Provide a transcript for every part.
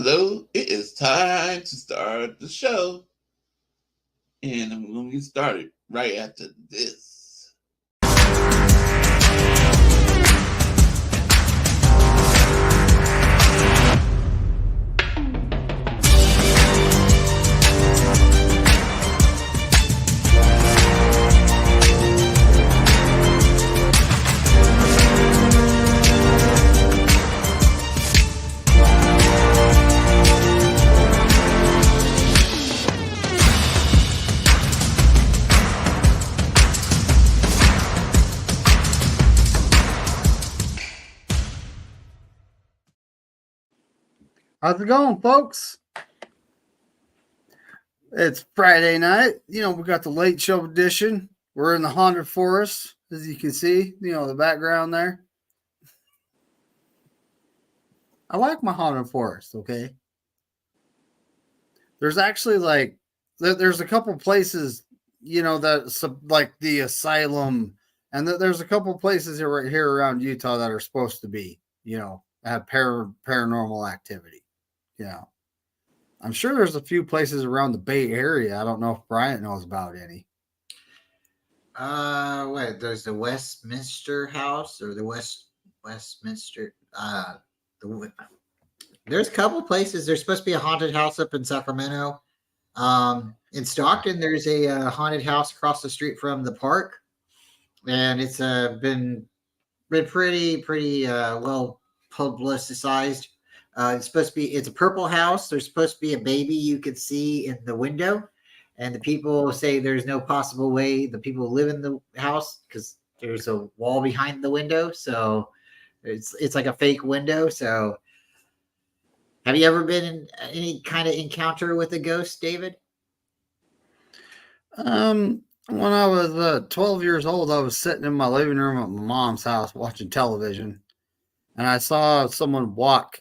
Hello, it is time to start the show. And I'm going to get started right after this. How's it going, folks? It's Friday night. We got the late show edition. We're in the haunted forest, as you can see, the background there. I like my haunted forest, okay? There's actually there's a couple places, that's like the asylum, and there's a couple places here around Utah that are supposed to be, have paranormal activity. I'm sure there's a few places around the Bay Area. I don't know if Bryant knows about any. There's the Westminster House or the Westminster. There's a couple places. There's supposed to be a haunted house up in Sacramento. In Stockton, there's a haunted house across the street from the park, and it's been pretty well publicized. It's a purple house. There's supposed to be a baby you could see in the window. And the people say there's no possible way the people live in the house because there's a wall behind the window. So it's like a fake window. So have you ever been in any kind of encounter with a ghost, David? When I was 12 years old, I was sitting in my living room at my mom's house watching television. And I saw someone walk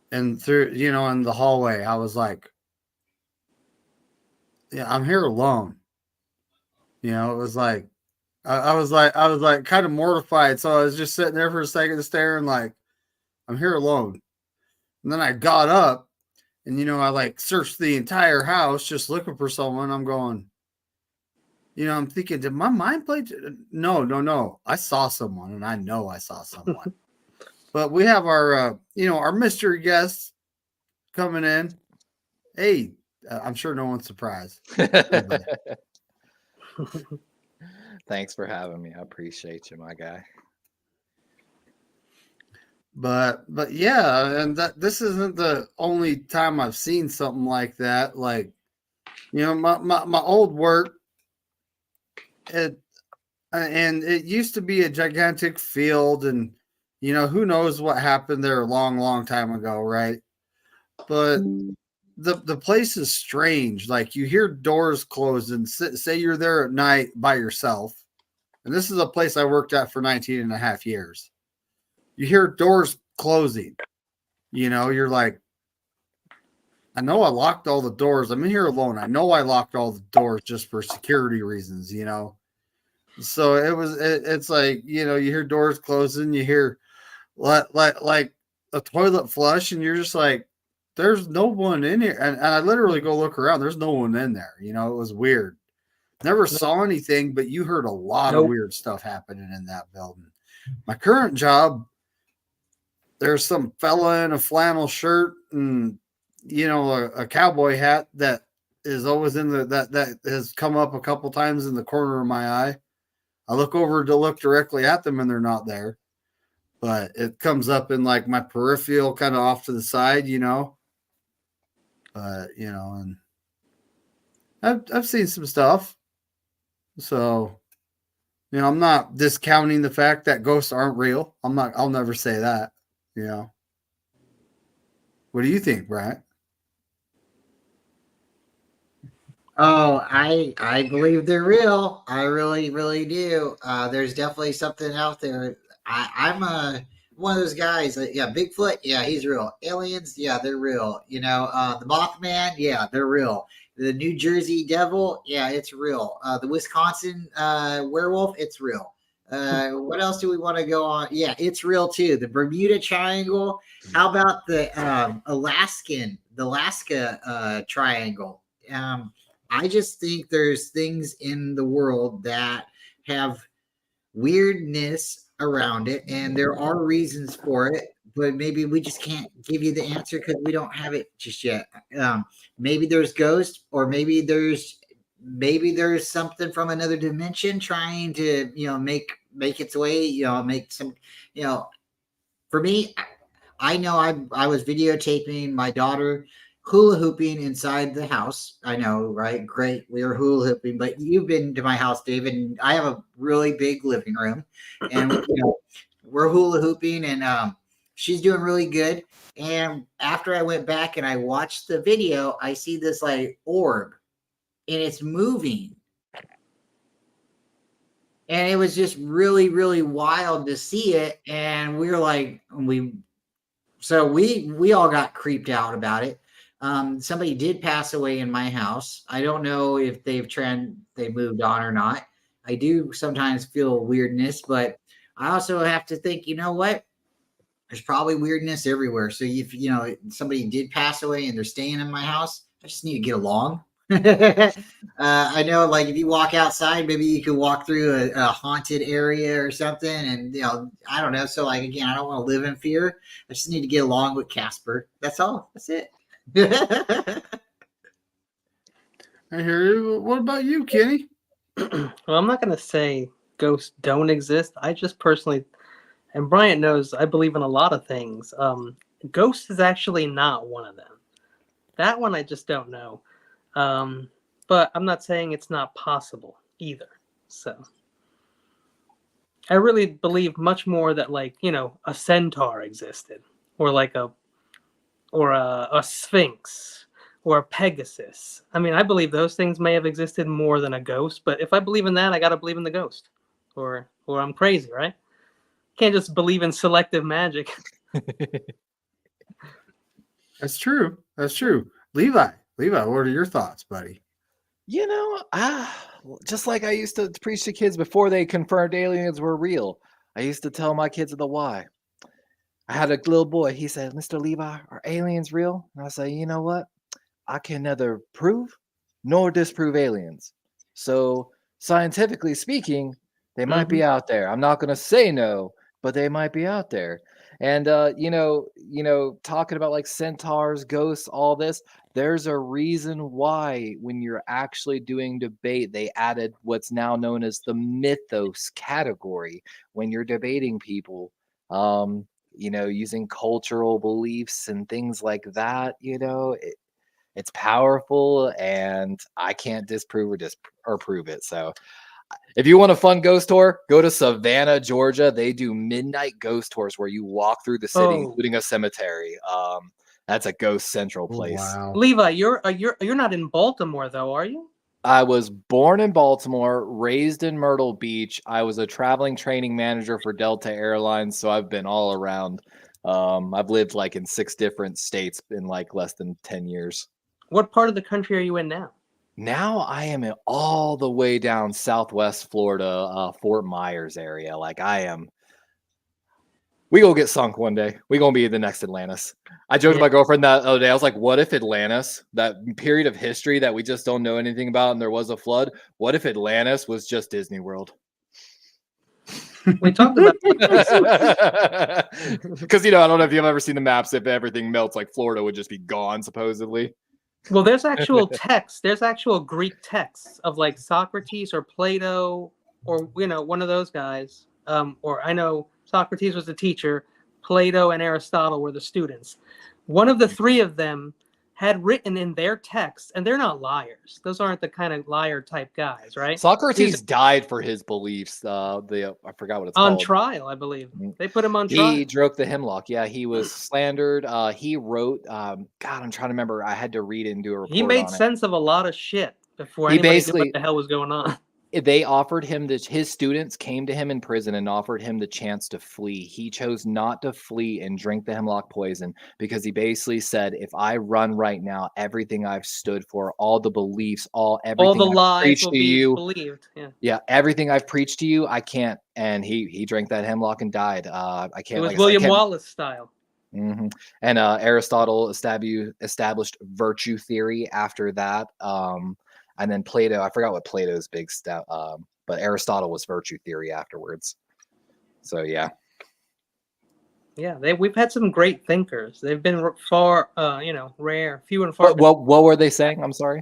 and through, in the hallway. I was like, yeah, I'm here alone. It was like, I was like kind of mortified. So I was just sitting there for a second staring like, I'm here alone. And then I got up and, I searched the entire house just looking for someone. I'm going, I'm thinking, did my mind play? No. I saw someone and I know I saw someone. But we have our, our mystery guests coming in. Hey, I'm sure no one's surprised. Thanks for having me. I appreciate you, my guy. But yeah, and this isn't the only time I've seen something like that. Like, my old work, it used to be a gigantic field, and who knows what happened there a long time ago, right? But the place is strange. Like, you hear doors close, and say you're there at night by yourself. And this is a place I worked at for 19 and a half years. You hear doors closing. You're like, I know I locked all the doors. I'm in here alone. I know I locked all the doors just for security reasons, So it's like, you hear doors closing, you hear like a toilet flush, and you're just like, there's no one in here. And I literally go look around. There's no one in there. It was weird. Never saw anything, but you heard a lot of weird stuff happening in that building. My current job, there's some fella in a flannel shirt and, a cowboy hat that is always in that has come up a couple times in the corner of my eye. I look over to look directly at them and they're not there, but it comes up in like my peripheral kind of off to the side, but, and I've seen some stuff. So, I'm not discounting the fact that ghosts aren't real. I'll never say that, What do you think, Brian? Oh, I believe they're real. I really do. There's definitely something out there. I'm one of those guys. Yeah, Bigfoot. Yeah, he's real. Aliens. Yeah, they're real. The Mothman. Yeah, they're real. The New Jersey Devil. Yeah, it's real. The Wisconsin werewolf. It's real. What else do we want to go on? Yeah, it's real too. The Bermuda Triangle. How about the Alaska Triangle? I just think there's things in the world that have weirdness around it, and there are reasons for it, but maybe we just can't give you the answer because we don't have it just yet. Maybe there's ghosts, or maybe there's something from another dimension trying to make its way, make some, for me, I know I was videotaping my daughter hula hooping inside the house. I know, right? Great. We were hula hooping, but you've been to my house, David, and I have a really big living room, and we're hula hooping, and she's doing really good. And after I went back and I watched the video, I see this like orb, and it's moving. And it was just really, really wild to see it. And we were like, we all got creeped out about it. Somebody did pass away in my house. I don't know if they moved on or not. I do sometimes feel weirdness, but I also have to think, you know what? There's probably weirdness everywhere. So if somebody did pass away and they're staying in my house, I just need to get along. I know, like, if you walk outside, maybe you could walk through a haunted area or something, and I don't know. So, like, again, I don't want to live in fear. I just need to get along with Casper. That's all. That's it. I hear you. What about you, Kenny? Well, I'm not going to say ghosts don't exist. I just personally, and Bryant knows, I believe in a lot of things. Ghosts is actually not one of them. That one I just don't know. But I'm not saying it's not possible either. So I really believe much more that, like, a centaur existed, or like a sphinx, or a Pegasus. I mean, I believe those things may have existed more than a ghost, but if I believe in that, I got to believe in the ghost, or I'm crazy, right? Can't just believe in selective magic. That's true. That's true. Levi, what are your thoughts, buddy? Just like I used to preach to kids before they confirmed aliens were real, I used to tell my kids the why. I had a little boy. He said, "Mr. Levi, are aliens real?" And I say, "You know what? I can neither prove nor disprove aliens. So scientifically speaking, they might be out there. I'm not going to say no, but they might be out there." And talking about like centaurs, ghosts, all this, there's a reason why when you're actually doing debate, they added what's now known as the mythos category when you're debating people. Using cultural beliefs and things like that. It's powerful, and I can't disprove or prove it. So if you want a fun ghost tour, go to Savannah, Georgia. They do midnight ghost tours where you walk through the city, including a cemetery. That's a ghost central place. Wow. Levi, you're not in Baltimore though, are you? I was born in Baltimore, raised in Myrtle Beach. I was a traveling training manager for Delta Airlines, so I've been all around. I've lived like in 6 different states in like less than 10 years. What part of the country are you in now? Now I am all the way down Southwest Florida, Fort Myers area. Like I am. We gonna get sunk one day. We gonna be the next Atlantis. I joked with my girlfriend that other day. I was like, what if Atlantis, that period of history that we just don't know anything about, and there was a flood, what if Atlantis was just Disney World? We talked about because I don't know if you've ever seen the maps. If everything melts, like Florida would just be gone, supposedly. Well, there's actual texts. There's actual Greek texts of like Socrates or Plato or one of those guys. Or I know Socrates was the teacher. Plato and Aristotle were the students. One of the 3 of them had written in their texts, and they're not liars. Those aren't the kind of liar type guys, right? Socrates died for his beliefs. I forgot what it's called. On trial, I believe. They put him on trial. He broke the hemlock. Yeah, he was slandered. He wrote, God, I'm trying to remember. I had to read it and do a report. He made sense of a lot of shit before anybody knew what the hell was going on. they offered him his students came to him in prison and offered him the chance to flee. He chose not to flee and drink the hemlock poison because he basically said, if I run right now, everything I've stood for, all the beliefs, everything All the I've lies preached will to be you, believed. Yeah. yeah, everything I've preached to you, I can't. And he drank that hemlock and died. I can't. It was like I said, I William can't- Wallace style. Mhm. And Aristotle established virtue theory after that. And then Plato, I forgot what Plato's big step, but Aristotle was virtue theory afterwards. So yeah. Yeah, we've had some great thinkers. They've been far, rare, few and far. What were they saying? I'm sorry.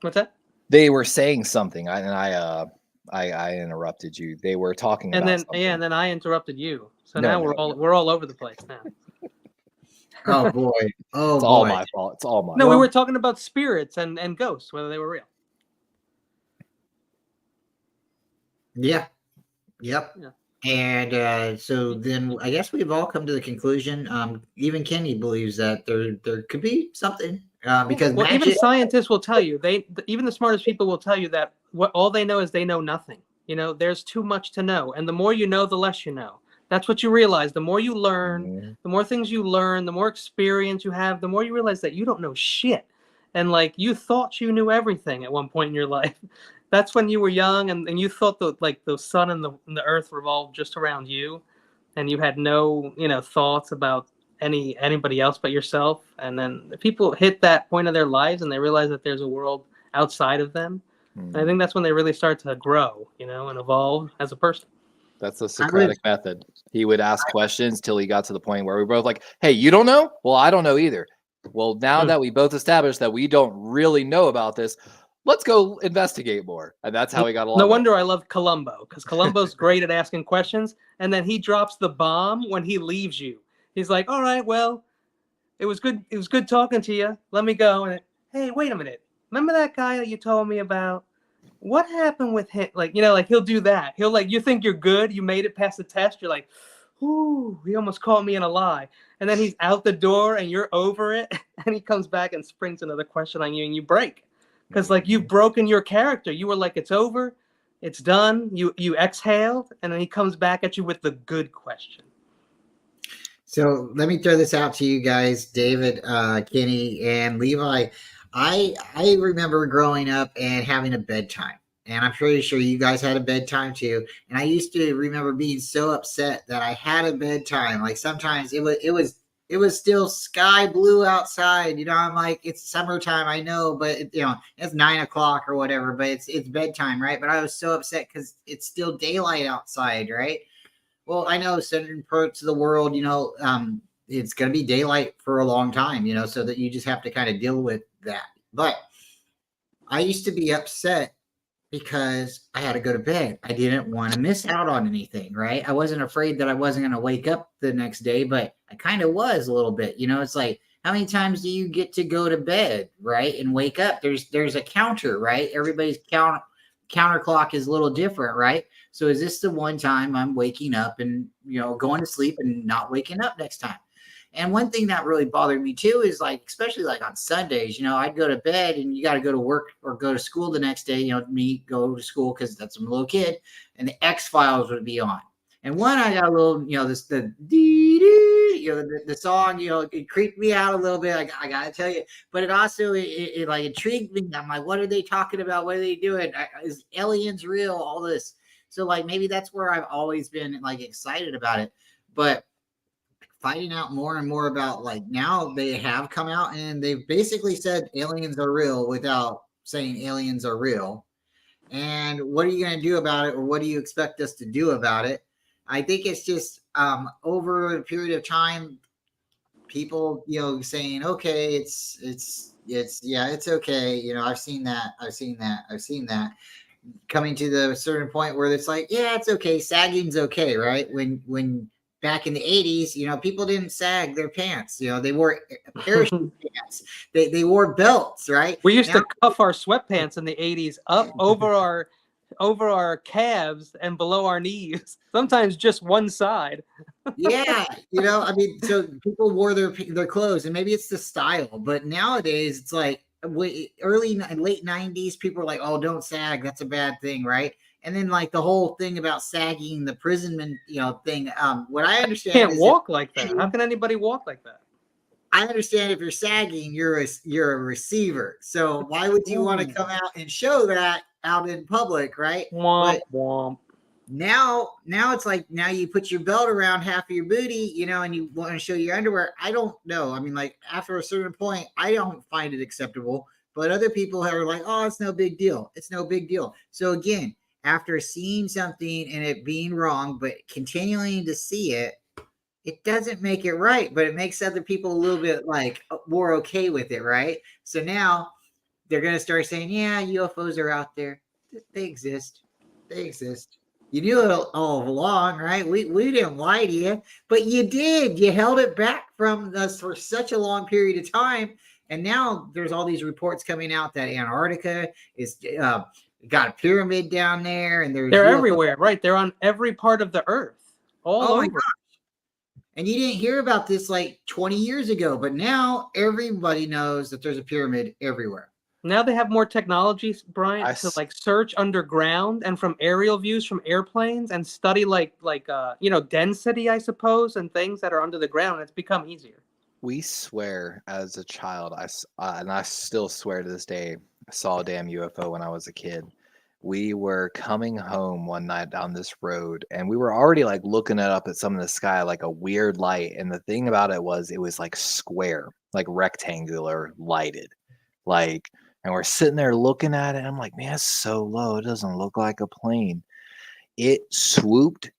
What's that? They were saying something, I interrupted you. They were talking And about then something. and then I interrupted you. So No, now no, we're all over the place now. Oh boy. Oh It's boy. all my fault. It's all my No, we Well- were talking about spirits and ghosts, whether they were real. Yeah. Yep. Yeah. And so then I guess we've all come to the conclusion. Even Kenny believes that there could be something because Well, magic. even scientists will tell you. Even the smartest people will tell you that all they know is they know nothing. There's too much to know, and the more you know, the less you know. That's what you realize. The more you learn, the more things you learn, the more experience you have, the more you realize that you don't know shit. And like you thought you knew everything at one point in your life. That's when you were young and you thought the sun and the earth revolved just around you, and you had no thoughts about anybody else but yourself. And then people hit that point of their lives and they realize that there's a world outside of them. And I think that's when they really start to grow, and evolve as a person. That's the Socratic method. He would ask questions till he got to the point where we were both like, hey, you don't know? Well, I don't know either. Well, now that we both established that we don't really know about this, let's go investigate more. And that's how we got along. No wonder I love Columbo, because Columbo's great at asking questions. And then he drops the bomb when he leaves you. He's like, all right, well, it was good. It was good talking to you. Let me go. And hey, wait a minute. Remember that guy that you told me about? What happened with him? Like he'll do that. He'll you think you're good. You made it past the test. You're like, ooh, he almost caught me in a lie. And then he's out the door and you're over it. And he comes back and springs another question on you and you break. Because you've broken your character. You were like, it's over. It's done. You exhaled. And then he comes back at you with the good question. So let me throw this out to you guys, David, Kenny, and Levi. I remember growing up and having a bedtime, and I'm pretty sure you guys had a bedtime too. And I used to remember being so upset that I had a bedtime. Like sometimes it was still sky blue outside. I'm like, it's summertime, I know, but it's 9 o'clock or whatever. But it's bedtime, right? But I was so upset because it's still daylight outside, right? Well, I know certain parts of the world, it's going to be daylight for a long time, so that you just have to kind of deal with that. But I used to be upset because I had to go to bed. I didn't want to miss out on anything, right? I wasn't afraid that I wasn't going to wake up the next day, but I kind of was a little bit. It's like, how many times do you get to go to bed, right, and wake up? There's a counter, right? Everybody's counter clock is a little different, right? So is this the one time I'm waking up and going to sleep and not waking up next time? And one thing that really bothered me too is especially on Sundays, I'd go to bed and you got to go to work or go to school the next day, me go to school because that's a little kid, and the X-Files would be on. And one, I got a little, the song, it creeped me out a little bit. I gotta tell you, but it also it intrigued me. I'm like, what are they talking about? What are they doing? Is aliens real? All this. So maybe that's where I've always been excited about it. But finding out more and more about now they have come out and they've basically said aliens are real without saying aliens are real. And what are you going to do about it, or what do you expect us to do about it? I think it's just over a period of time, people saying, okay, it's okay, I've seen that coming to the certain point where it's like, yeah, it's okay, sagging's okay, right? When back in the 80s, people didn't sag their pants, they wore parachute pants, they wore belts, right? We used to cuff our sweatpants in the 80s up over our calves and below our knees, sometimes just one side. Yeah, so people wore their clothes, and maybe it's the style, but nowadays it's like, late 90s, people were like, oh, don't sag, that's a bad thing, right? And then like the whole thing about sagging, the prison, thing. What I understand Can't is walk like that. How can anybody walk like that? I understand if you're sagging, you're a receiver. So why would you want to come out and show that out in public, right? Womp But womp. now it's like now you put your belt around half of your booty, and you want to show your underwear. I don't know. I mean, like after a certain point, I don't find it acceptable. But other people are like, oh, it's no big deal. It's no big deal. So again, after seeing something and it being wrong, but continuing to see it, it doesn't make it right, but it makes other people a little bit like more okay with it, right? So now they're going to start saying, yeah, UFOs are out there. They exist. They exist. You knew it all along, right? We didn't lie to you, but you did. You held it back from us for such a long period of time. And now there's all these reports coming out that Antarctica is got a pyramid down there, and they're everywhere, right? They're on every part of the earth, all over. My God. And you didn't hear about this like 20 years ago, but now everybody knows that there's a pyramid everywhere. Now they have more technology, Brian, to like search underground and from aerial views from airplanes and study like density, I suppose, and things that are under the ground. It's become easier. We swear as a child, and I still swear to this day, I saw a damn UFO when I was a kid. We were coming home one night down this road, and we were already like looking up at some of the sky, like a weird light. And the thing about it was like square, like rectangular lighted, like, and we're sitting there looking at it. And I'm like, man, it's so low. It doesn't look like a plane. It swooped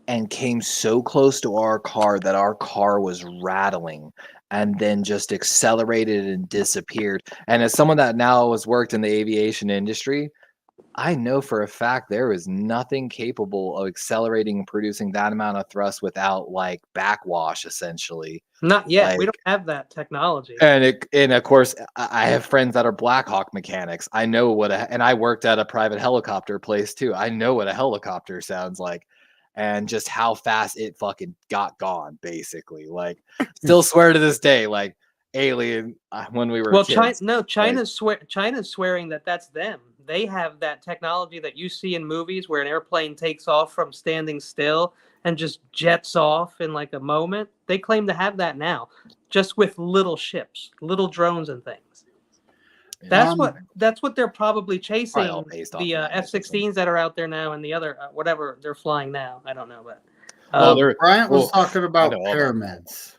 and came so close to our car that our car was rattling, and then just accelerated and disappeared. And as someone that now has worked in the aviation industry, I know for a fact there is nothing capable of accelerating and producing that amount of thrust without like backwash, essentially. Not yet. We don't have that technology. And of course, I have friends that are Black Hawk mechanics. I know and I worked at a private helicopter place too. I know what a helicopter sounds like, and just how fast it fucking got gone. Basically, like, still swear to this day, like alien when we were kids. China's swearing that that's them. They have that technology that you see in movies where an airplane takes off from standing still and just jets off in like a moment. They claim to have that now, just with little ships, little drones and things. That's what they're probably chasing. The F-16s that are out there now, and the other whatever they're flying now. I don't know, but Bryant was talking about pyramids.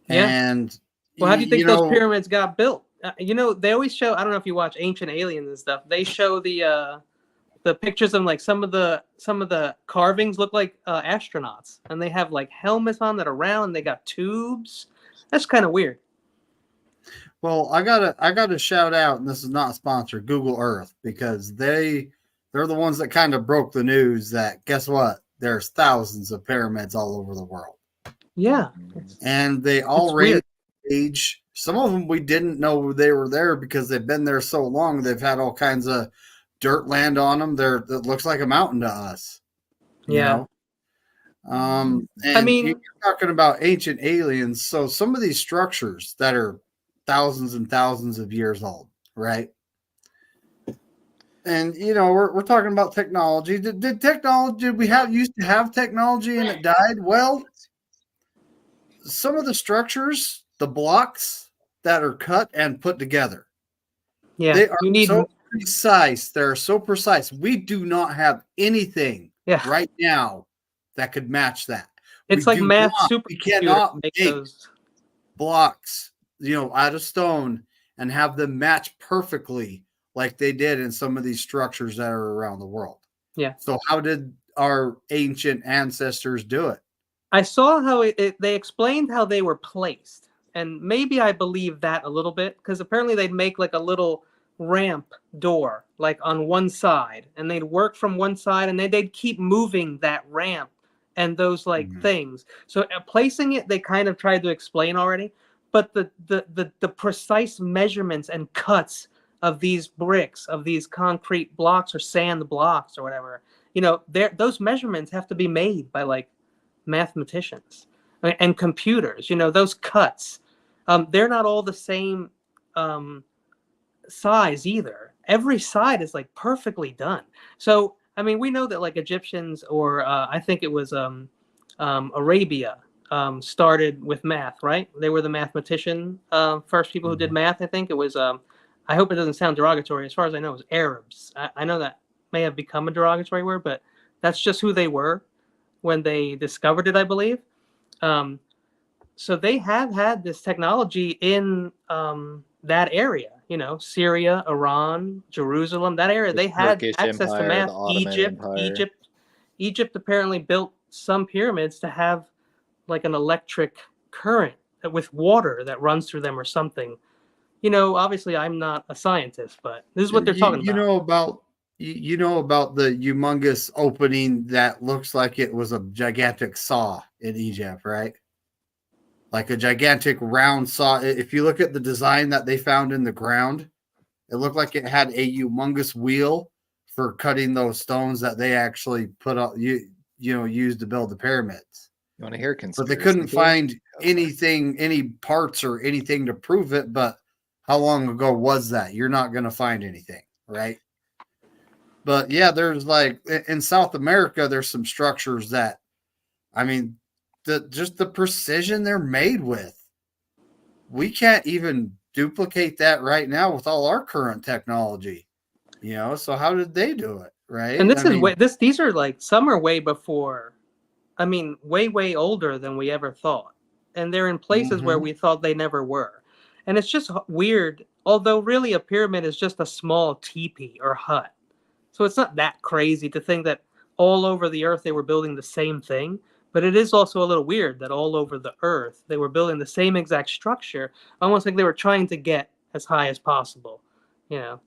Yeah. And how do you think those pyramids got built? They always show. I don't know if you watch Ancient Aliens and stuff. They show the pictures of like some of the carvings look like astronauts, and they have like helmets on that are round. And they got tubes. That's kind of weird. Well, I gotta shout out, and this is not sponsored, Google Earth, because they're the ones that kind of broke the news that guess what? There's thousands of pyramids all over the world. Yeah, and they all range age. Some of them we didn't know they were there because they've been there so long. They've had all kinds of dirt land on them. That looks like a mountain to us. Yeah. And I mean, you're talking about ancient aliens. So some of these structures that are thousands and thousands of years old, right? And we're talking about technology. Did we used to have technology and it died? Well, some of the structures, the blocks that are cut and put together, they are so precise. They're so precise. We do not have anything right now that could match that. It's like math super. We cannot make those blocks, out of stone and have them match perfectly like they did in some of these structures that are around the world. Yeah. So how did our ancient ancestors do it? I saw how they explained how they were placed. And maybe I believe that a little bit, because apparently they'd make like a little ramp door like on one side, and they'd work from one side, and they'd keep moving that ramp and those like things. So placing it, they kind of tried to explain already, but the precise measurements and cuts of these bricks, of these concrete blocks or sand blocks or whatever, those measurements have to be made by like mathematicians and computers. Those cuts. They're not all the same size either. Every side is like perfectly done. So I mean, we know that like Egyptians or I think it was Arabia started with math, right? They were the mathematician first people who did math. I think it was. I hope it doesn't sound derogatory. As far as I know, it was Arabs. I know that may have become a derogatory word, but that's just who they were when they discovered it, I believe. So they have had this technology in that area, you know, Syria, Iran, Jerusalem, that area. They had Turkish access to Empire, math. the Ottoman Empire. Egypt apparently built some pyramids to have like an electric current with water that runs through them or something. You know, obviously I'm not a scientist, but this is what they're talking You about. know about you know about the humongous opening that looks like it was a gigantic saw in Egypt, right? Like a gigantic round saw. If you look at the design that they found in the ground, it looked like it had a humongous wheel for cutting those stones that they actually put up, used to build the pyramids. You want to hear a But they conspiracy couldn't theory? find Oh, sorry. anything, any parts or anything to prove it. But how long ago was that? You're not going to find anything, right? But yeah, there's like in South America, there's some structures that, I mean, just the precision they're made with, we can't even duplicate that right now with all our current technology. So how did they do it, And right? this I is mean, these are like some are way before. I mean, way older than we ever thought, and they're in places where mhm. we thought they never were. And it's just weird. Although really, a pyramid is just a small teepee or hut, so it's not that crazy to think that all over the earth they were building the same thing. But it is also a little weird that all over the earth they were building the same exact structure, almost like they were trying to get as high as possible. You know.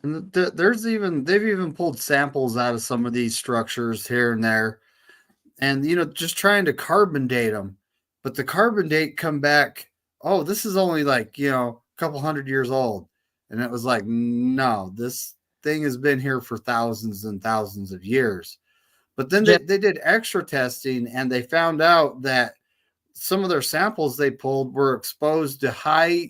And they've even pulled samples out of some of these structures here and there, and just trying to carbon date them, but the carbon date come back, oh, this is only like a couple hundred years old, and it was like, no, this thing has been here for thousands and thousands of years. But then Yeah, they did extra testing, and they found out that some of their samples they pulled were exposed to high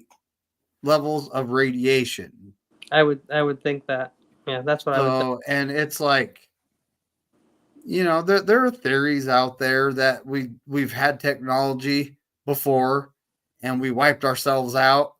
levels of radiation. I would think that. Yeah, that's what I would think. So, and it's like, there are theories out there that we've had technology before and we wiped ourselves out,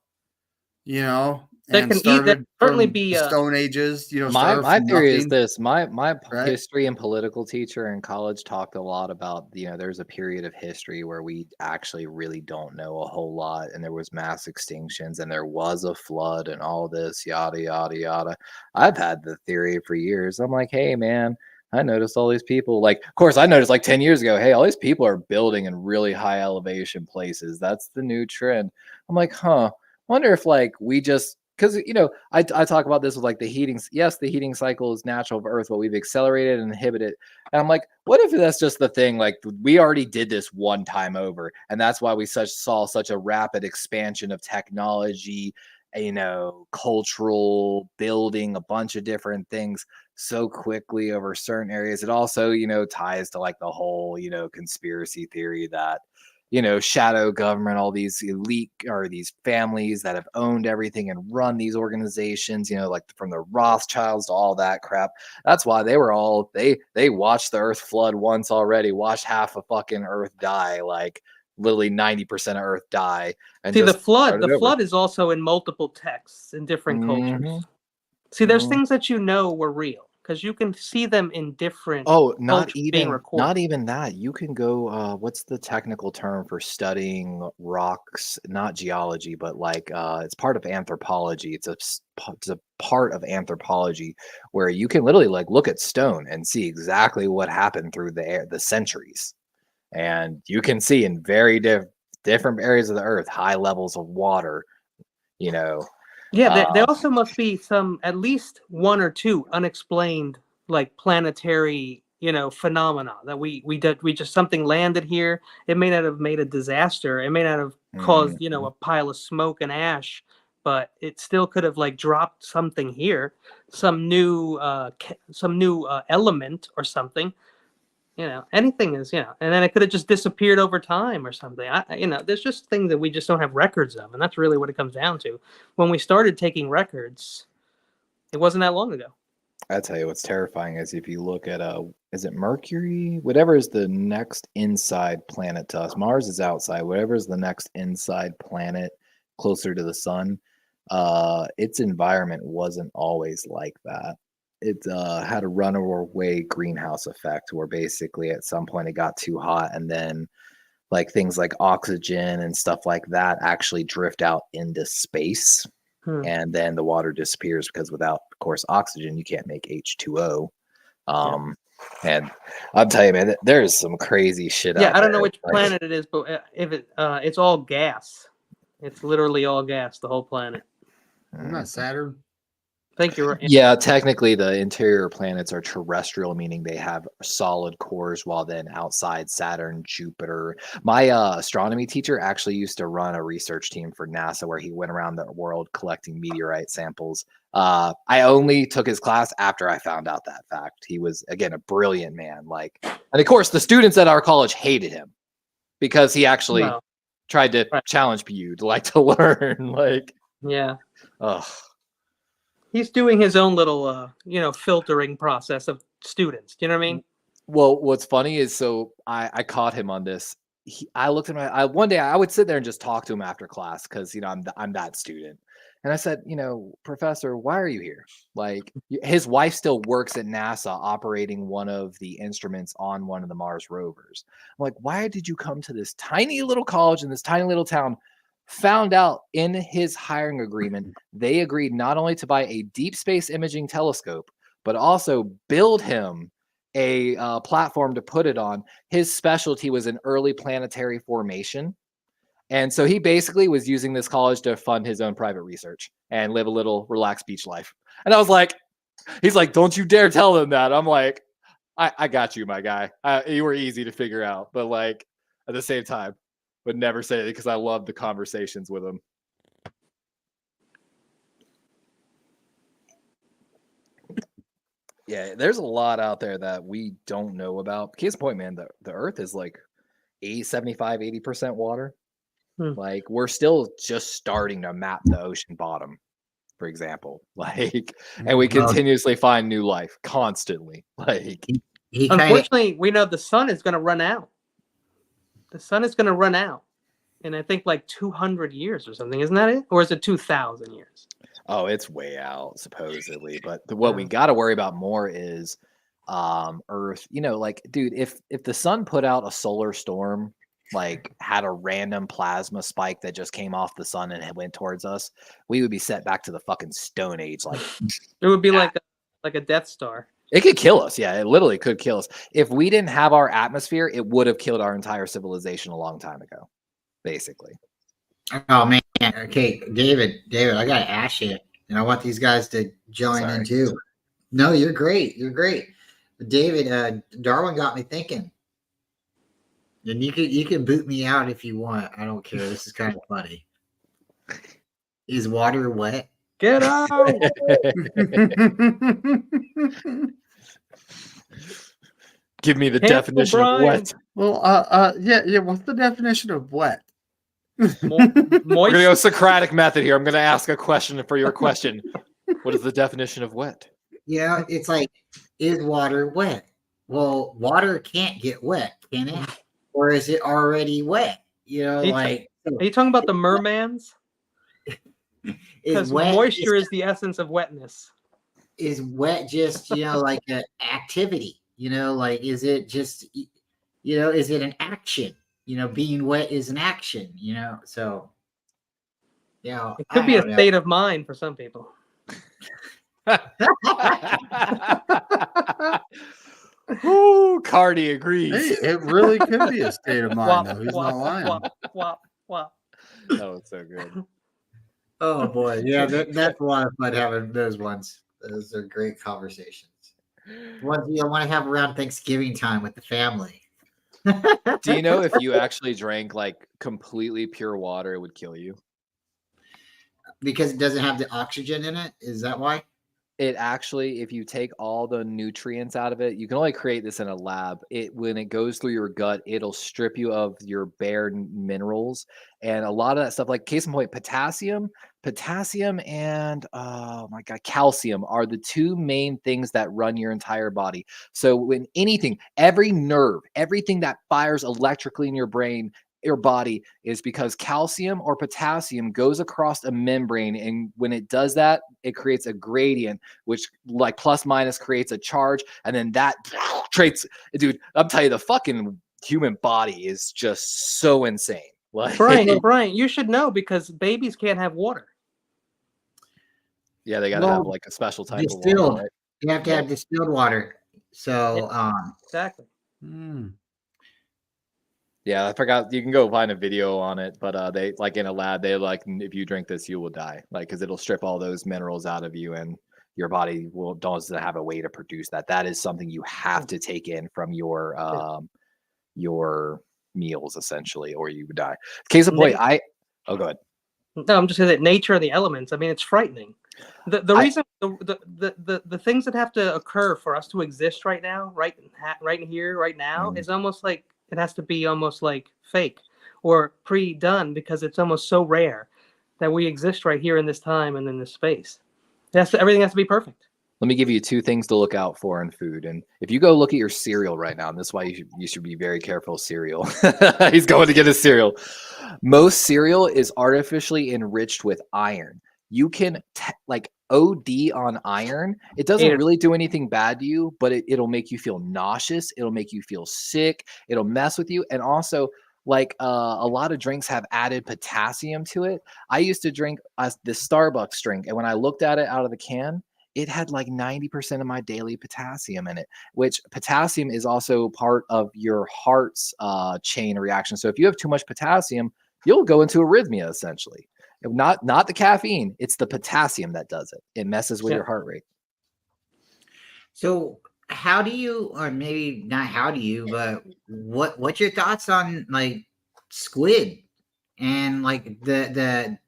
That and can eat. That started certainly from be. the Stone Ages, My started my from theory is nothing, this. My right? history and political teacher in college talked a lot about, there's a period of history where we actually really don't know a whole lot, and there was mass extinctions and there was a flood and all this yada yada yada. I've had the theory for years. I'm like, hey man, I noticed all these people, like, of course I noticed like 10 years ago, hey, all these people are building in really high elevation places. That's the new trend. I'm like, huh, wonder if like we just, because I talk about this with like the heating. Yes, the heating cycle is natural of Earth, but we've accelerated and inhibited. And I'm like, what if that's just the thing? Like we already did this one time over, and that's why we saw such a rapid expansion of technology, cultural building, a bunch of different things so quickly over certain areas. It also, ties to like the whole, conspiracy theory that shadow government, all these elite or these families that have owned everything and run these organizations, like from the Rothschilds to all that crap. That's why they watched the earth flood once already, watched half of fucking earth die, like literally 90% of earth die, and See, the just flood. started The over. flood is also in multiple texts in different Mhm. cultures. See, there's Mhm. things that were real because you can see them in different Oh, not cultures being recorded. even that. You can go, what's the technical term for studying rocks? Not geology, but like it's part of anthropology. It's a part of anthropology where you can literally like look at stone and see exactly what happened through the centuries. And you can see in very different areas of the earth high levels of water, you know. Yeah, there Um, also must be some, at least one or two unexplained, like planetary, phenomena that we just something landed here. It may not have made a disaster. It may not have caused, mhm. a pile of smoke and ash, but it still could have like dropped something here, some new element or something. anything is, and then it could have just disappeared over time or something. There's just things that we just don't have records of, and that's really what it comes down to. When we started taking records, it wasn't that long ago. I tell you what's terrifying is if you look at is it Mercury? Whatever is the next inside planet to us. Mars is outside. Whatever is the next inside planet closer to the sun, its environment wasn't always like that. It had a runaway greenhouse effect where basically at some point it got too hot, and then like things like oxygen and stuff like that actually drift out into space. And then the water disappears because without, of course, oxygen, you can't make H2O. And I'll tell you, man, there's some crazy shit out there. I don't know which planet it is, but if it's all gas. It's literally all gas, the whole planet. Isn't that Saturn? I think you're right. Yeah, technically the interior planets are terrestrial, meaning they have solid cores, while then outside Saturn, Jupiter. My astronomy teacher actually used to run a research team for NASA where he went around the world collecting meteorite samples. I only took his class after I found out that fact. He was, again, a brilliant man. And of course, the students at our college hated him because he actually tried to challenge you to learn. Yeah. Ugh. He's doing his own little, filtering process of students. Do you know what I mean? Well, what's funny is, so I caught him on this. I looked at him. One day I would sit there and just talk to him after class because I'm that student. And I said, Professor, why are you here? His wife still works at NASA operating one of the instruments on one of the Mars rovers. I'm like, why did you come to this tiny little college in this tiny little town? Found out in his hiring agreement, they agreed not only to buy a deep space imaging telescope, but also build him a platform to put it on. His specialty was in early planetary formation. And so he basically was using this college to fund his own private research and live a little relaxed beach life. And I was like, he's like, don't you dare tell them that. I'm like, I got you, my guy. You were easy to figure out. But at the same time, would never say it because I love the conversations with him. Yeah, there's a lot out there that we don't know about. Case in point, man, the Earth is 80% water. We're still just starting to map the ocean bottom, for example. And we continuously find new life constantly. Unfortunately, we know the sun is going to run out. The sun is going to run out in, I think, 200 years or something. Isn't that it? Or is it 2,000 years? Oh, it's way out, supposedly. But what we got to worry about more is Earth. Dude, if the sun put out a solar storm, had a random plasma spike that just came off the sun and went towards us, we would be set back to the fucking Stone Age. It would be like a Death Star. It could kill us. Yeah, it literally could kill us. If we didn't have our atmosphere, it would have killed our entire civilization a long time ago, basically. Oh, man. Okay, David, I got to ask you, and I want these guys to join in too. No, you're great. But David, Darwin got me thinking. And you can boot me out if you want. I don't care. This is kind of funny. Is water wet? Get out! Give me the definition of wet. Well, yeah. What's the definition of wet? We're gonna go Socratic method here. I'm gonna ask a question for your question. What is the definition of wet? Yeah, it's is water wet? Well, water can't get wet, can it? Or is it already wet? Are you talking about the mermans? Because moisture is the essence of wetness. Is wet just an activity? Is it just is it an action? Being wet is an action. So it could be a state of mind for some people. Ooh, Cardi agrees. Hey, it really could be a state of mind, though. He's not lying. That was so good. Oh boy, yeah, that's a lot of fun having those ones. Those are great conversations. Ones you want to have around Thanksgiving time with the family. Do you know if you actually drank completely pure water, it would kill you? Because it doesn't have the oxygen in it? Is that why? it actually, if you take all the nutrients out of it, you can only create this in a lab. When it goes through your gut, it'll strip you of your bare minerals and a lot of that stuff. Like case in point, potassium, and oh my god, calcium are the two main things that run your entire body. So when anything, every nerve, everything that fires electrically in your brain, your body, is because calcium or potassium goes across a membrane, and when it does that, it creates a gradient, which like plus minus creates a charge, and then that creates, dude, I'm telling you, the fucking human body is just so insane. Like, Brian, you should know because babies can't have water. yeah, they gotta have like a special type of distilled. water, right? You have to have distilled water. So Exactly. Yeah, I forgot. You can go find a video on it, but they like in a lab, they like if you drink this, you will die, like because it'll strip all those minerals out of you, and your body doesn't have a way to produce that. That is something you have to take in from your meals essentially, or you would die. Case in point, go ahead. No, I'm just saying that nature of the elements. I mean, it's frightening. The reason the things that have to occur for us to exist right now, right here, right now, is almost like it has to be almost like fake or pre-done because it's almost so rare that we exist right here in this time and in this space. Everything has to be perfect. Let me give you two things to look out for in food. And if you go look at your cereal right now, and this is why you should be very careful of cereal. He's going to get his cereal. Most cereal is artificially enriched with iron. You can like OD on iron. It doesn't really do anything bad to you, but it'll make you feel nauseous. It'll make you feel sick. It'll mess with you. And also, like a lot of drinks have added potassium to it. I used to drink this Starbucks drink, and when I looked at it out of the can, it had like 90% of my daily potassium in it, which potassium is also part of your heart's chain reaction. So if you have too much potassium, you'll go into arrhythmia essentially. Not the caffeine, it's the potassium that does it. It messes with your heart rate. So how do you, or maybe not how do you, but what's your thoughts on like squid and like the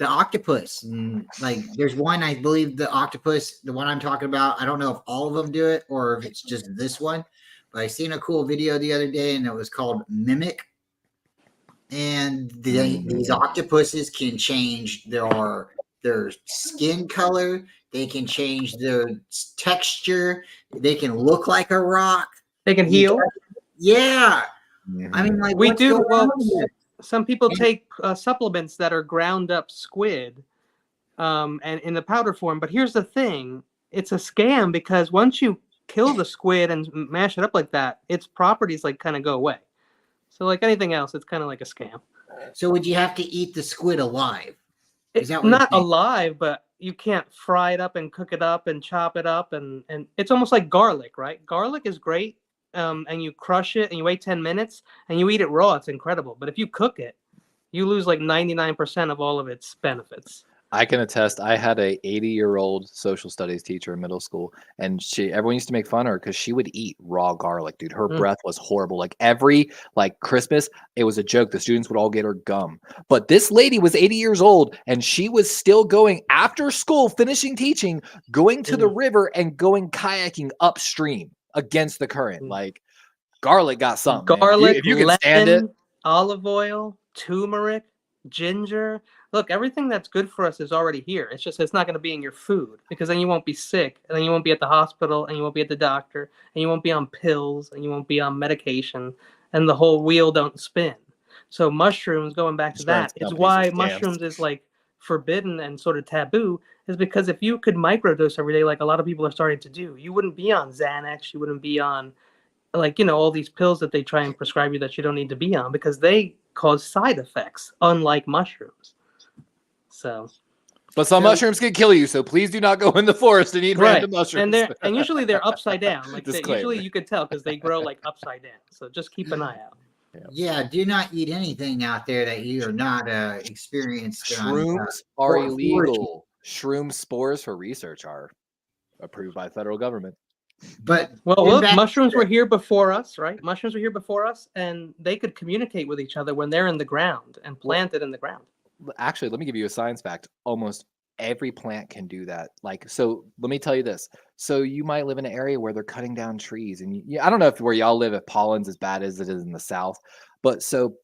octopus? And like there's one, I believe the octopus, the one I'm talking about, I don't know if all of them do it or if it's just this one, but I seen a cool video the other day and it was called Mimic. And these octopuses can change their skin color. They can change their texture. They can look like a rock. They can heal. Yeah. I mean, like we do. Well, some people take supplements that are ground up squid, and in the powder form. But here's the thing: it's a scam because once you kill the squid and mash it up like that, its properties like kind of go away. So like anything else, it's kind of like a scam. So would you have to eat the squid alive? It's not alive, but you can't fry it up and cook it up and chop it up. And it's almost like garlic, right? Garlic is great. And you crush it and you wait 10 minutes and you eat it raw. It's incredible. But if you cook it, you lose like 99% of all of its benefits. I can attest. I had a 80-year-old social studies teacher in middle school, and everyone used to make fun of her because she would eat raw garlic, dude. Her breath was horrible. Like every Christmas, it was a joke. The students would all get her gum. But this lady was 80 years old, and she was still going after school, finishing teaching, going to the river and going kayaking upstream against the current. Like garlic got something. Garlic, if you can lemon, stand it. Olive oil, turmeric, ginger. Look, everything that's good for us is already here. It's just it's not going to be in your food because then you won't be sick, and then you won't be at the hospital, and you won't be at the doctor, and you won't be on pills, and you won't be on medication, and the whole wheel don't spin. So mushrooms, going back to that, is why mushrooms is like forbidden and sort of taboo, is because if you could microdose every day like a lot of people are starting to do, you wouldn't be on Xanax, you wouldn't be on all these pills that they try and prescribe you that you don't need to be on because they cause side effects, unlike mushrooms. But some mushrooms can kill you, so please do not go in the forest and eat random mushrooms. And usually they're upside down. Usually you could tell because they grow like upside down. So just keep an eye out. Yeah, do not eat anything out there that you are not experienced. Shrooms are illegal. Shroom spores for research are approved by the federal government. But look, mushrooms were here before us, right? Mushrooms were here before us, and they could communicate with each other when they're in the ground and planted in the ground. Actually, let me give you a science fact. Almost Every plant can do that. Like, so let me tell you this. So you might live in an area where they're cutting down trees, and I don't know if where y'all live, if pollen's as bad as it is in the South, but so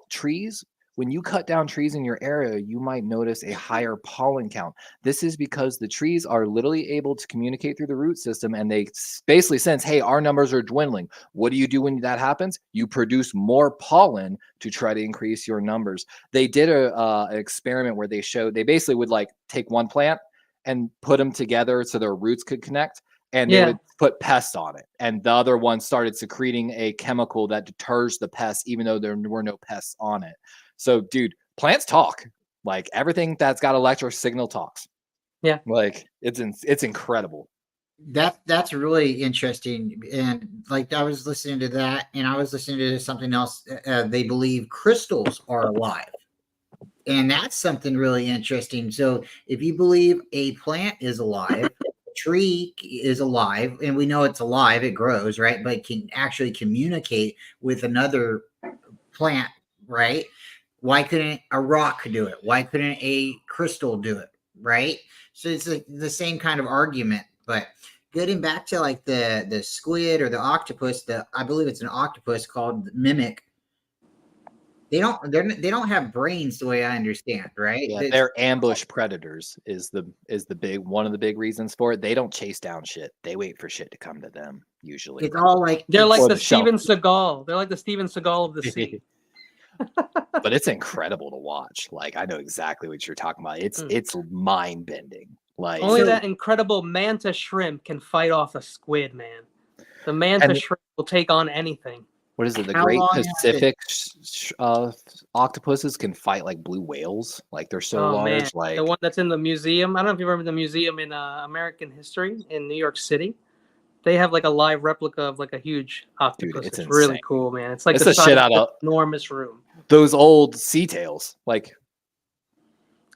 trees, when you cut down trees in your area, you might notice a higher pollen count. This is because the trees are literally able to communicate through the root system, and they basically sense, hey, our numbers are dwindling. What do you do when that happens? You produce more pollen to try to increase your numbers. They did an experiment where they basically would like take one plant and put them together so their roots could connect, and they would put pests on it. And the other one started secreting a chemical that deters the pests, even though there were no pests on it. So, dude, plants talk. Like, everything that's got electric signal talks. Yeah. Like, it's incredible. That's really interesting. And like, I was listening to that, and I was listening to something else. They believe crystals are alive. And that's something really interesting. So if you believe a plant is alive, a tree is alive, and we know it's alive, it grows, right? But it can actually communicate with another plant, right? Why couldn't a rock do it? Why couldn't a crystal do it, right? So it's the same kind of argument. But getting back to like the squid or the octopus, I believe it's an octopus called mimic. They don't have brains the way I understand, right? Yeah, they're ambush predators is one of the big reasons for it. They don't chase down shit. They wait for shit to come to them, usually. It's all like they're like the shelf. Steven Seagal. They're like the Steven Seagal of the sea. But it's incredible to watch. Like, I know exactly what you're talking about. It's mind bending. Like, only that incredible manta shrimp can fight off a squid, man. The manta shrimp will take on anything. What is it? The Great Pacific octopuses can fight like blue whales. Like, they're so large. Man. Like the one that's in the museum. I don't know if you remember the museum in American history in New York City. They have like a live replica of like a huge octopus. Dude, it's really cool, man. It's like it's the size shit out of of an enormous room. Those old sea tails. Like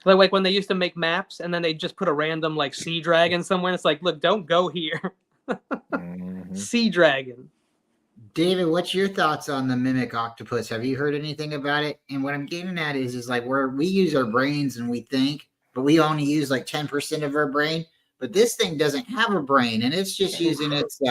when they used to make maps and then they just put a random like sea dragon somewhere. It's like, look, don't go here. Sea dragon. David, what's your thoughts on the mimic octopus? Have you heard anything about it? And what I'm getting at is like we use our brains and we think, but we only use like 10% of our brain. But this thing doesn't have a brain, and it's just using its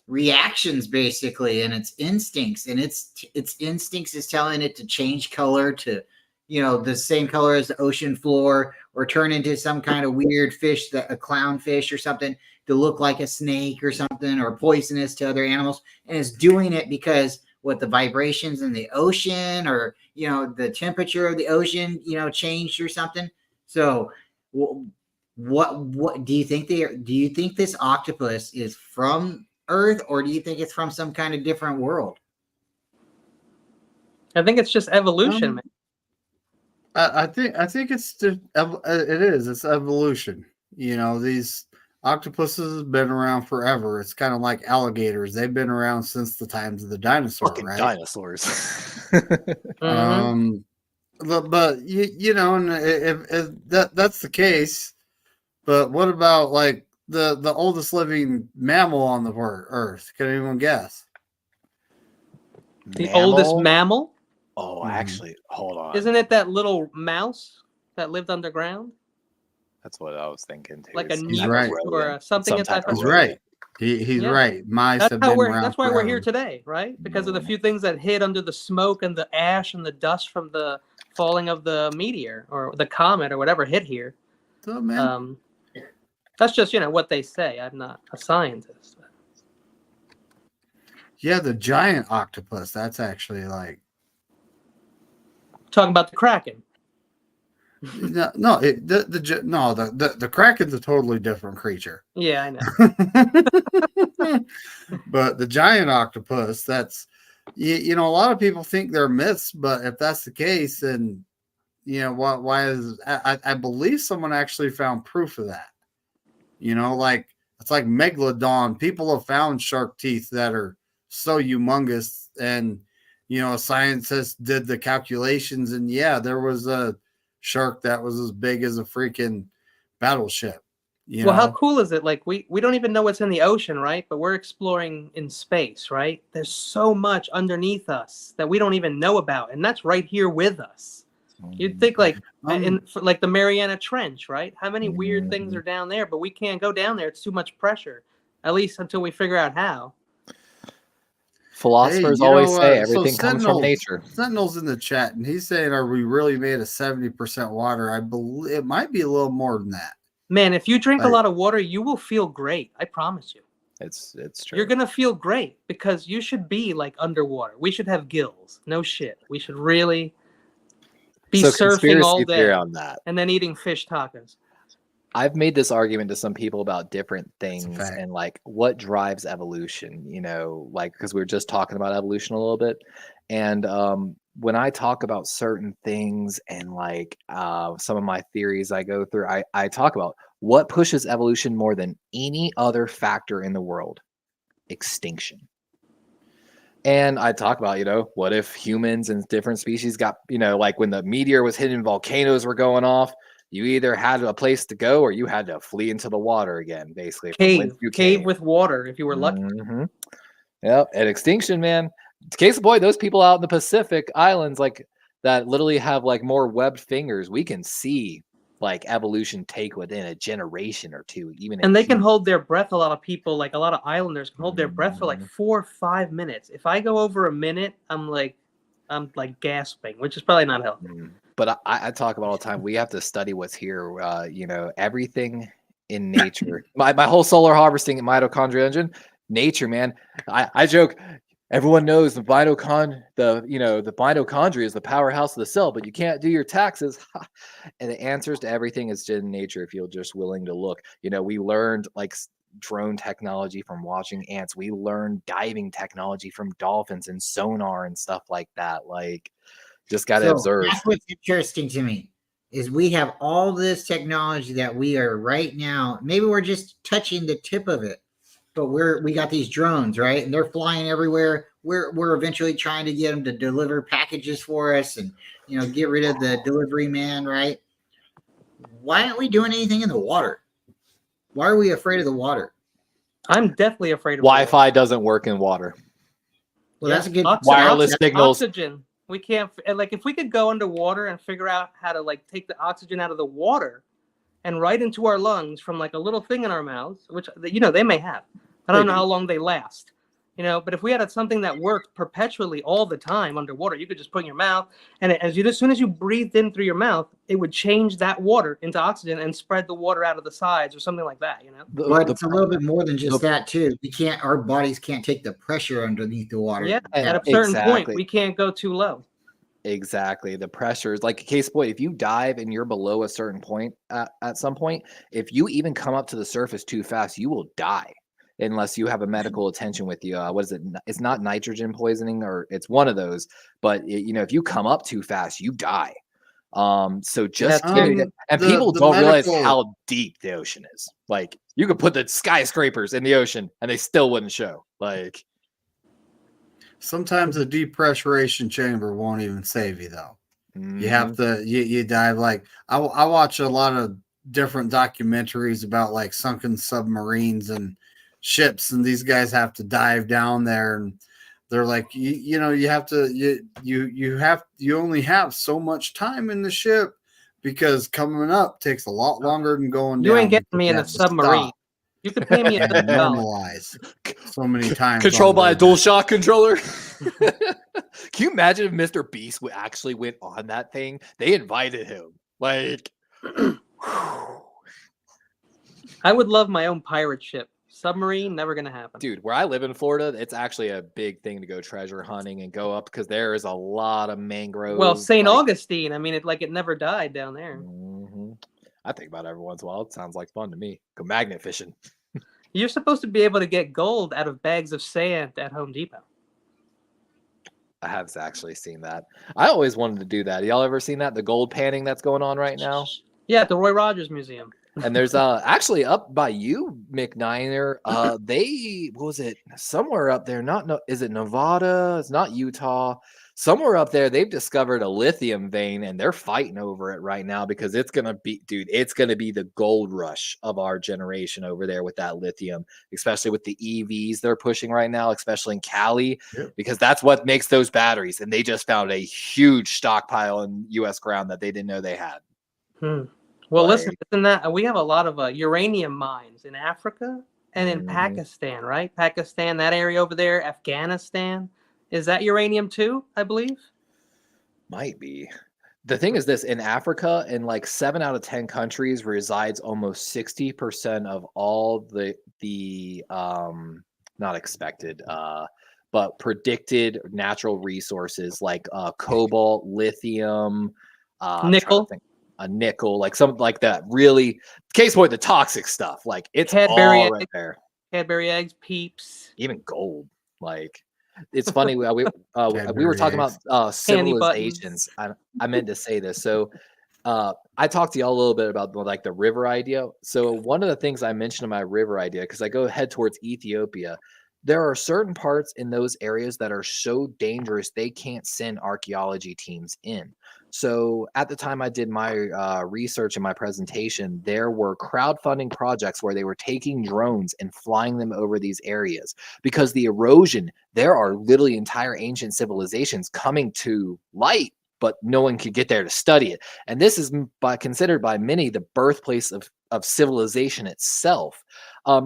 reactions basically, and its instincts. And its instincts is telling it to change color to, the same color as the ocean floor, or turn into some kind of weird fish, a clownfish or something, to look like a snake or something, or poisonous to other animals. And it's doing it because the vibrations in the ocean, or the temperature of the ocean changed or something. So what do you think do you think this octopus is from Earth, or do you think it's from some kind of different world? I think it's just evolution, man. I think it's it's evolution. These octopuses have been around forever. It's kind of like alligators. They've been around since the times of the dinosaurs, fucking right? Dinosaurs. But and if that's the case, but what about like the oldest living mammal on the Earth? Can anyone guess? The oldest mammal? Oh, actually, hold on. Isn't it that little mouse that lived underground? That's what I was thinking too. Like a He's newt right. or something. He's right. He's right. Mice have been around. That's why forever. we're here today, right? Because of the few things that hid under the smoke and the ash and the dust from the falling of the meteor or the comet or whatever hit here. So, man. That's just what they say. I'm not a scientist. Yeah, the giant octopus. That's actually like talking about the Kraken. The Kraken's a totally different creature. Yeah, I know. But the giant octopus, that's a lot of people think they're myths, but if that's the case, then why is I believe someone actually found proof of that. Like it's like megalodon. People have found shark teeth that are so humongous, and a scientist did the calculations, and there was a shark that was as big as a freaking battleship. Well, how cool is it? Like we don't even know what's in the ocean, right? But we're exploring in space, right? There's so much underneath us that we don't even know about, and that's right here with us. You'd think like Um, like the Mariana Trench, right? How many weird things are down there? But we can't go down there. It's too much pressure. At least until we figure out how. Philosophers you always know, say so everything comes from Sentinel's nature. Sentinel's in the chat, and he's saying, "Are we really made of 70% water?" I believe it might be a little more than that. Man, if you drink a Like- lot of water, you will feel great. I promise you. It's true. You're gonna feel great because you should be like underwater. We should have gills. No shit. We should really be So surfing conspiracy all theory day on that. and then eating fish tacos. I've made this argument to some people about different things fact. and like what drives evolution, you know, like because we were just talking about evolution a little bit. And when I talk about certain things and like some of my theories I go through, I talk about what pushes evolution more than any other factor in the world: extinction. And I talk about, you know, what if humans and different species got, you know, like when the meteor was hitting, volcanoes were going off, you either had a place to go or you had to flee into the water again, basically. from whence you Cave came. with water if you were lucky. Mhm. Yep. At extinction, man. Case in point, those people out in the Pacific Islands, like that literally have like more webbed fingers, we can see like evolution take within a generation or two, even in And they can humans. hold their breath. A lot of people, like a lot of islanders, can hold their breath for like Mhm. 4 or 5 minutes. If I go over a minute, I'm like gasping, which is probably not healthy. But I talk about all the time. We have to study what's here. You know, everything in nature. my whole solar harvesting and mitochondria engine, nature, man. I joke. Everyone knows the mitochondria is the powerhouse of the cell, but you can't do your taxes. And the answers to everything is in nature if you're just willing to look. You know, we learned like drone technology from watching ants. We learned diving technology from dolphins and sonar and stuff like that. Like, just got to observe. That's what's interesting to me is we have all this technology that we are right now. Maybe we're just touching the tip of it, but we got these drones, right? And they're flying everywhere. We're eventually trying to get them to deliver packages for us and, you know, get rid of the delivery man, right? Why aren't we doing anything in the water? Why are we afraid of the water? I'm definitely afraid of Wi-Fi doesn't work in water. Well, that's a good Wireless signals. Oxygen. We can't like if we could go underwater and figure out how to like take the oxygen out of the water and right into our lungs from like a little thing in our mouths, which you know they may have. I don't know how long they last. You know, but if we had something that worked perpetually all the time underwater, you could just put in your mouth, and as soon as you breathed in through your mouth, it would change that water into oxygen and spread the water out of the sides or something like that. You know, but it's a little bit more than just that too. Our bodies can't take the pressure underneath the water. yeah. At a certain point, we can't go too low. Exactly. The pressure is like a case point. If you dive and you're below a certain point at some point, if you even come up to the surface too fast, you will die. Unless you have a medical attention with you. What is it? It's not nitrogen poisoning, or it's one of those. But you know, if you come up too fast, you die. So just and people don't realize how deep the ocean is. Like you could put the skyscrapers in the ocean and they still wouldn't show. Like sometimes a depressurization chamber won't even save you though. You have to you dive. Like I watch a lot of different documentaries about like sunken submarines and ships, and these guys have to dive down there, and they're like, you know, you have to you only have so much time in the ship because coming up takes a lot longer than going down. You ain't getting me in a submarine. You could pay me $1 normalize so many times. Controlled by a DualShock controller. Can you imagine if Mr. Beast actually went on that thing? They invited him. Like, I would love my own pirate ship. Submarine, never gonna happen. Dude, where I live in Florida, it's actually a big thing to go treasure hunting and go up because there is a lot of mangroves. Well, St. Augustine, I mean, it never died down there. I think about it every once in a while. It sounds like fun to me. Go magnet fishing. You're supposed to be able to get gold out of bags of sand at Home Depot. I have actually seen that. I always wanted to do that. Y'all ever seen that? The gold panning that's going on right now? Yeah, at the Roy Rogers Museum. And there's actually up by you, McNiner. What was it? Somewhere up there. Is it Nevada? It's not Utah. somewhere up there, they've discovered a lithium vein and they're fighting over it right now because it's going to be, dude, it's going to be the gold rush of our generation over there with that lithium, especially with the EVs they're pushing right now, especially in Cali, because that's what makes those batteries. And they just found a huge stockpile in U.S. ground that they didn't know they had. Well, listen, isn't that we have a lot of uranium mines in Africa and in Pakistan, right? Pakistan, that area over there, Afghanistan. Is that uranium too, I believe? Might be. The thing is this, in Africa, in like 7 out of 10 countries resides almost 60% of all the not expected, but predicted natural resources like cobalt, lithium, nickel. A nickel, like something like that. Really, case point, the toxic stuff. Like it's all right there. Cadbury eggs, Peeps, even gold. Like it's funny. We were talking about civilizations. I meant to say this. So I talked to y'all a little bit about like the river idea. So one of the things I mentioned in my river idea, because I go head towards Ethiopia, there are certain parts in those areas that are so dangerous they can't send archaeology teams in. So at the time I did my research and my presentation, there were crowdfunding projects where they were taking drones and flying them over these areas because the erosion, there are literally entire ancient civilizations coming to light, but no one could get there to study it. And this is considered by many the birthplace of civilization itself.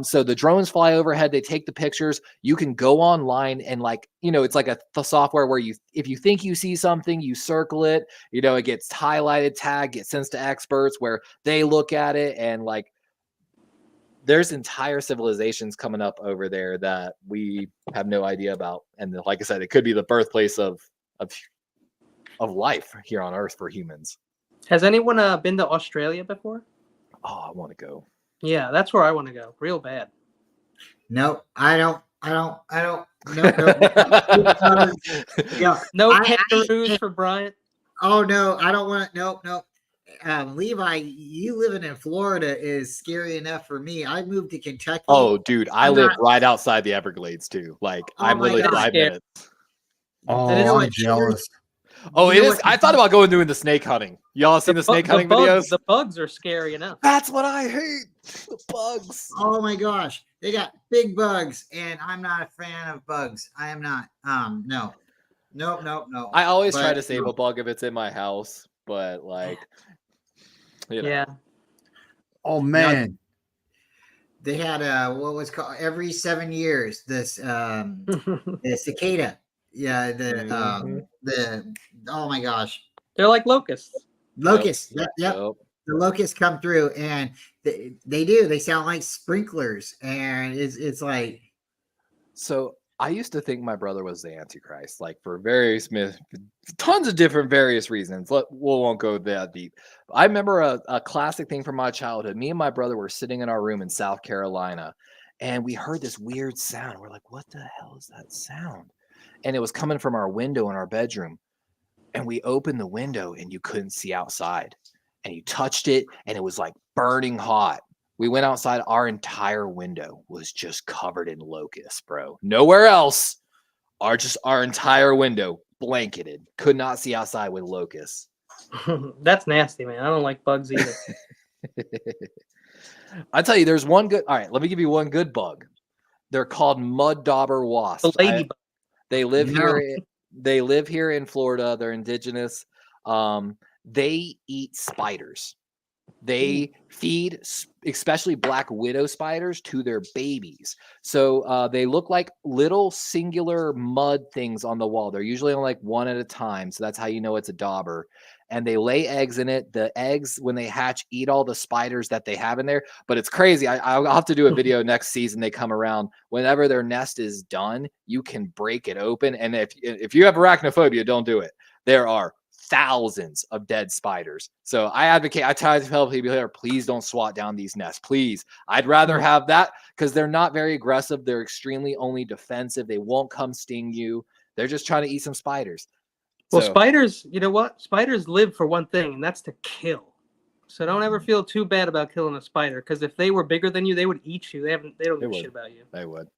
So the drones fly overhead, they take the pictures. You can go online and it's like a software where if you think you see something, you circle it, it gets highlighted, tagged, gets sent to experts where they look at it. And there's entire civilizations coming up over there that we have no idea about. And like I said, it could be the birthplace of life here on Earth for humans. Has anyone been to Australia before? Oh, I want to go. Yeah, that's where I want to go. Real bad. No, I don't. No. Yeah. No kangaroos for Bryant. Oh no, I don't want. No. Levi, you living in Florida is scary enough for me. I moved to Kentucky. Oh, dude, I live right outside the Everglades too. I'm literally 5 minutes. Oh, I'm jealous. Oh, it is. I thought about doing the snake hunting. Y'all seen the snake hunting videos? The bugs are scary enough. That's what I hate. The bugs. Oh my gosh, they got big bugs, and I'm not a fan of bugs. I am not. No. I always try to save a bug if it's in my house, but yeah. Oh man. They had what was called every 7 years this the cicada. Yeah, the oh my gosh, they're like locusts. Yep. The locusts come through, and they sound like sprinklers, and it's like. So I used to think my brother was the Antichrist, for tons of different various reasons. We won't go that deep. I remember a classic thing from my childhood. Me and my brother were sitting in our room in South Carolina, and we heard this weird sound. We're like, what the hell is that sound? And it was coming from our window in our bedroom. And we opened the window and you couldn't see outside. And you touched it and it was burning hot. We went outside. Our entire window was just covered in locusts, bro. Nowhere else. Our entire window blanketed. Could not see outside with locusts. That's nasty, man. I don't like bugs either. I tell you, there's one good. All right, let me give you one good bug. They're called mud dauber wasps. The ladybug. They live here. They live here in Florida. They're indigenous. They eat spiders. They feed, especially black widow spiders, to their babies. So they look like little singular mud things on the wall. They're usually on one at a time. So that's how you know it's a dauber. And they lay eggs in it. The eggs, when they hatch, eat all the spiders that they have in there. But it's crazy. I'll have to do a video next season. They come around. Whenever their nest is done, you can break it open. And if you have arachnophobia, don't do it. There are thousands of dead spiders. So I try to tell people here, please don't swat down these nests. Please. I'd rather have that because they're not very aggressive. They're extremely only defensive. They won't come sting you. They're just trying to eat some spiders. Well, spiders, you know what? Spiders live for one thing, and that's to kill. So don't ever feel too bad about killing a spider, because if they were bigger than you, they would eat you. They don't give a shit about you. They would.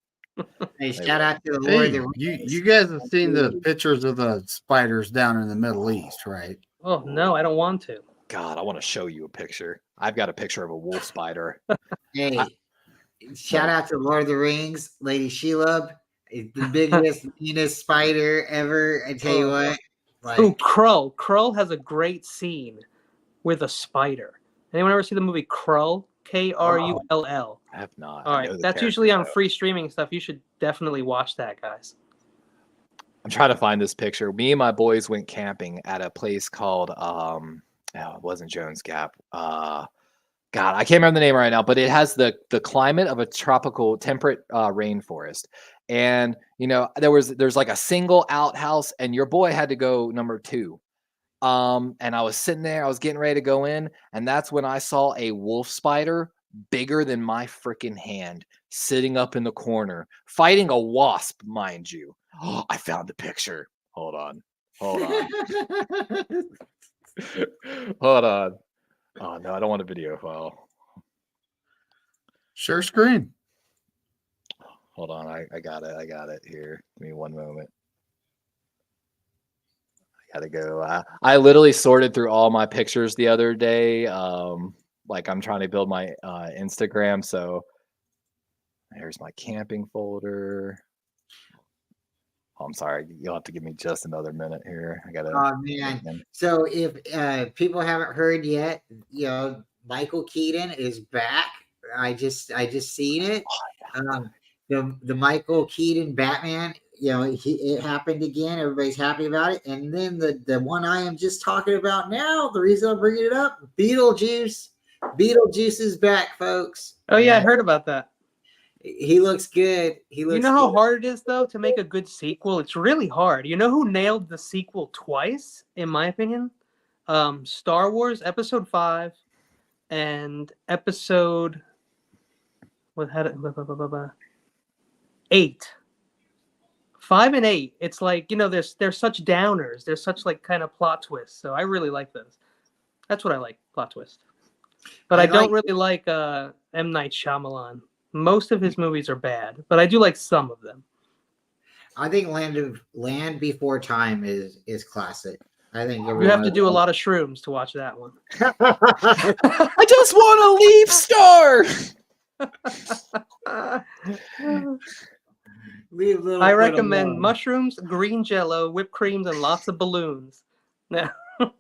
Hey, shout out to the Lord of Hey, the Rings. you guys have seen the pictures of the spiders down in the Middle East, right? Oh no, I don't want to. God, I want to show you a picture. I've got a picture of a wolf spider. Hey, shout out to Lord of the Rings, Lady Shelob. It's the biggest, meanest spider ever. I tell you what. Ooh, Krull. Krull has a great scene with a spider. Anyone ever see the movie Krull? Krull. I have not. All I right, know the that's character, usually on though. free streaming stuff. You should definitely watch that, guys. I'm trying to find this picture. Me and my boys went camping at a place called it wasn't Jones Gap. God, I can't remember the name right now, but it has the climate of a tropical temperate rainforest. And there's like a single outhouse, and your boy had to go number 2. And I was sitting there, I was getting ready to go in, and that's when I saw a wolf spider bigger than my freaking hand sitting up in the corner, fighting a wasp, mind you. Oh, I found the picture. Hold on. Hold on. Oh no, I don't want a video file. Share screen. Hold on, I got it here. Give me one moment. I gotta go. I literally sorted through all my pictures the other day. Like I'm trying to build my Instagram. So here's my camping folder. Oh, I'm sorry. You'll have to give me just another minute here. I gotta. Oh man! So if people haven't heard yet, Michael Keaton is back. I just seen it. The Michael Keaton Batman. It happened again. Everybody's happy about it. And then the one I am just talking about now. The reason I'm bringing it up, Beetlejuice. Beetlejuice is back, folks. Oh yeah, I heard about that. He looks good. You know how hard it is though to make a good sequel? It's really hard. You know who nailed the sequel twice, in my opinion? Star Wars Episode 5 and Episode 8. 5 and 8. It's like, they're such downers. They're such like kind of plot twists. So I really like those. That's what I like, plot twist. But I don't really like M. Night Shyamalan. Most of his movies are bad, but I do like some of them. I think Land Before Time is classic. I think you have to do a lot of shrooms to watch that one. I just want to leave Star. I recommend mushrooms, green Jello, whipped creams, and lots of balloons. Now, oh,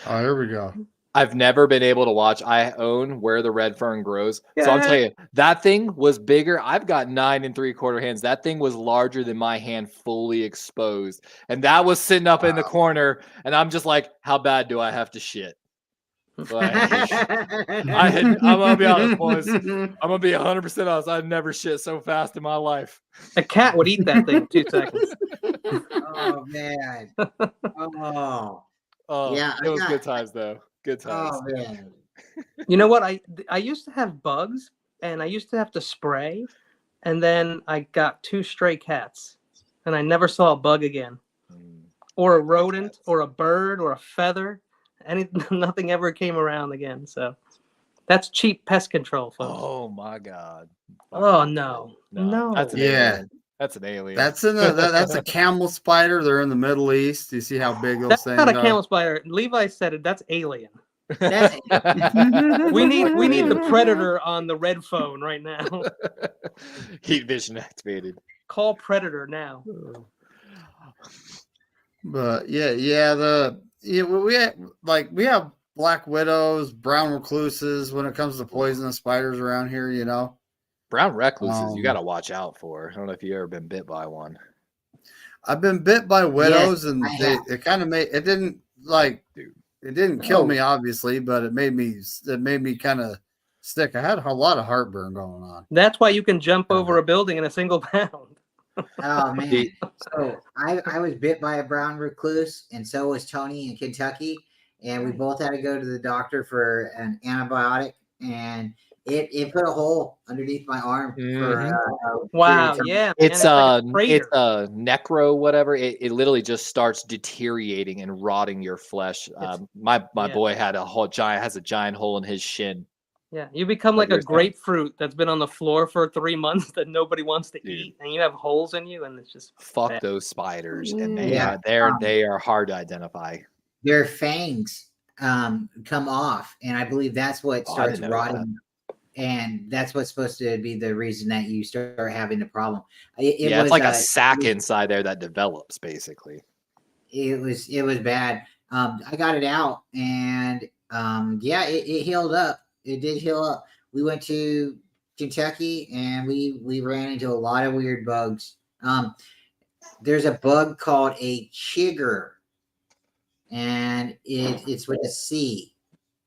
here we go. I've never been able to watch. I own Where the Red Fern Grows. Yeah. So I'll tell you, that thing was bigger. I've got 9 3/4 hands. That thing was larger than my hand, fully exposed. And that was sitting up in the corner. And I'm just like, how bad do I have to shit? I'm going to be honest, boys. I'm going to be 100% honest. I've never shit so fast in my life. A cat would eat that thing in 2 seconds. Oh, man. Oh, yeah. It was good times, though. Good times. Oh man! You know what? I used to have bugs, and I used to have to spray, and then I got 2 stray cats, and I never saw a bug again, or a rodent, or a bird, or a feather. Nothing ever came around again. So that's cheap pest control, folks. Oh my god! Oh no! That's an alien. That's an alien. That's a camel spider. They're in the Middle East. You see how big those things are? That's not a camel spider. Levi said it. That's alien. we need the Predator on the red phone right now. Heat vision activated. Call Predator now. But we have black widows, brown recluses when it comes to poisonous spiders around here. Brown recluses, you got to watch out for. I don't know if you've ever been bit by one. I've been bit by widows, and it kind of it didn't kill me, obviously, but it made me kind of sick. I had a lot of heartburn going on. That's why you can jump over a building in a single pound. Oh man! So I was bit by a brown recluse, and so was Tony in Kentucky, and we both had to go to the doctor for an antibiotic, and it put a hole underneath my arm. Wow! Yeah, it's a necro, whatever. It literally just starts deteriorating and rotting your flesh. My boy had has a giant hole in his shin. Yeah, you become Like like a you're saying. grapefruit that's been on the floor for 3 months that nobody wants to Dude. eat, and you have holes in you, and it's just Fuck bad. those spiders, and Yeah. they are hard to identify. Their fangs come off, and I believe that's what Oh, I starts didn't know that. rotting. And that's what's supposed to be the reason that you start having the problem. Yeah, it's like a sack inside there that develops, basically. It was bad. I got it out, and yeah, it healed up. It did heal up. We went to Kentucky, and we ran into a lot of weird bugs. There's a bug called a chigger, and it's with a C.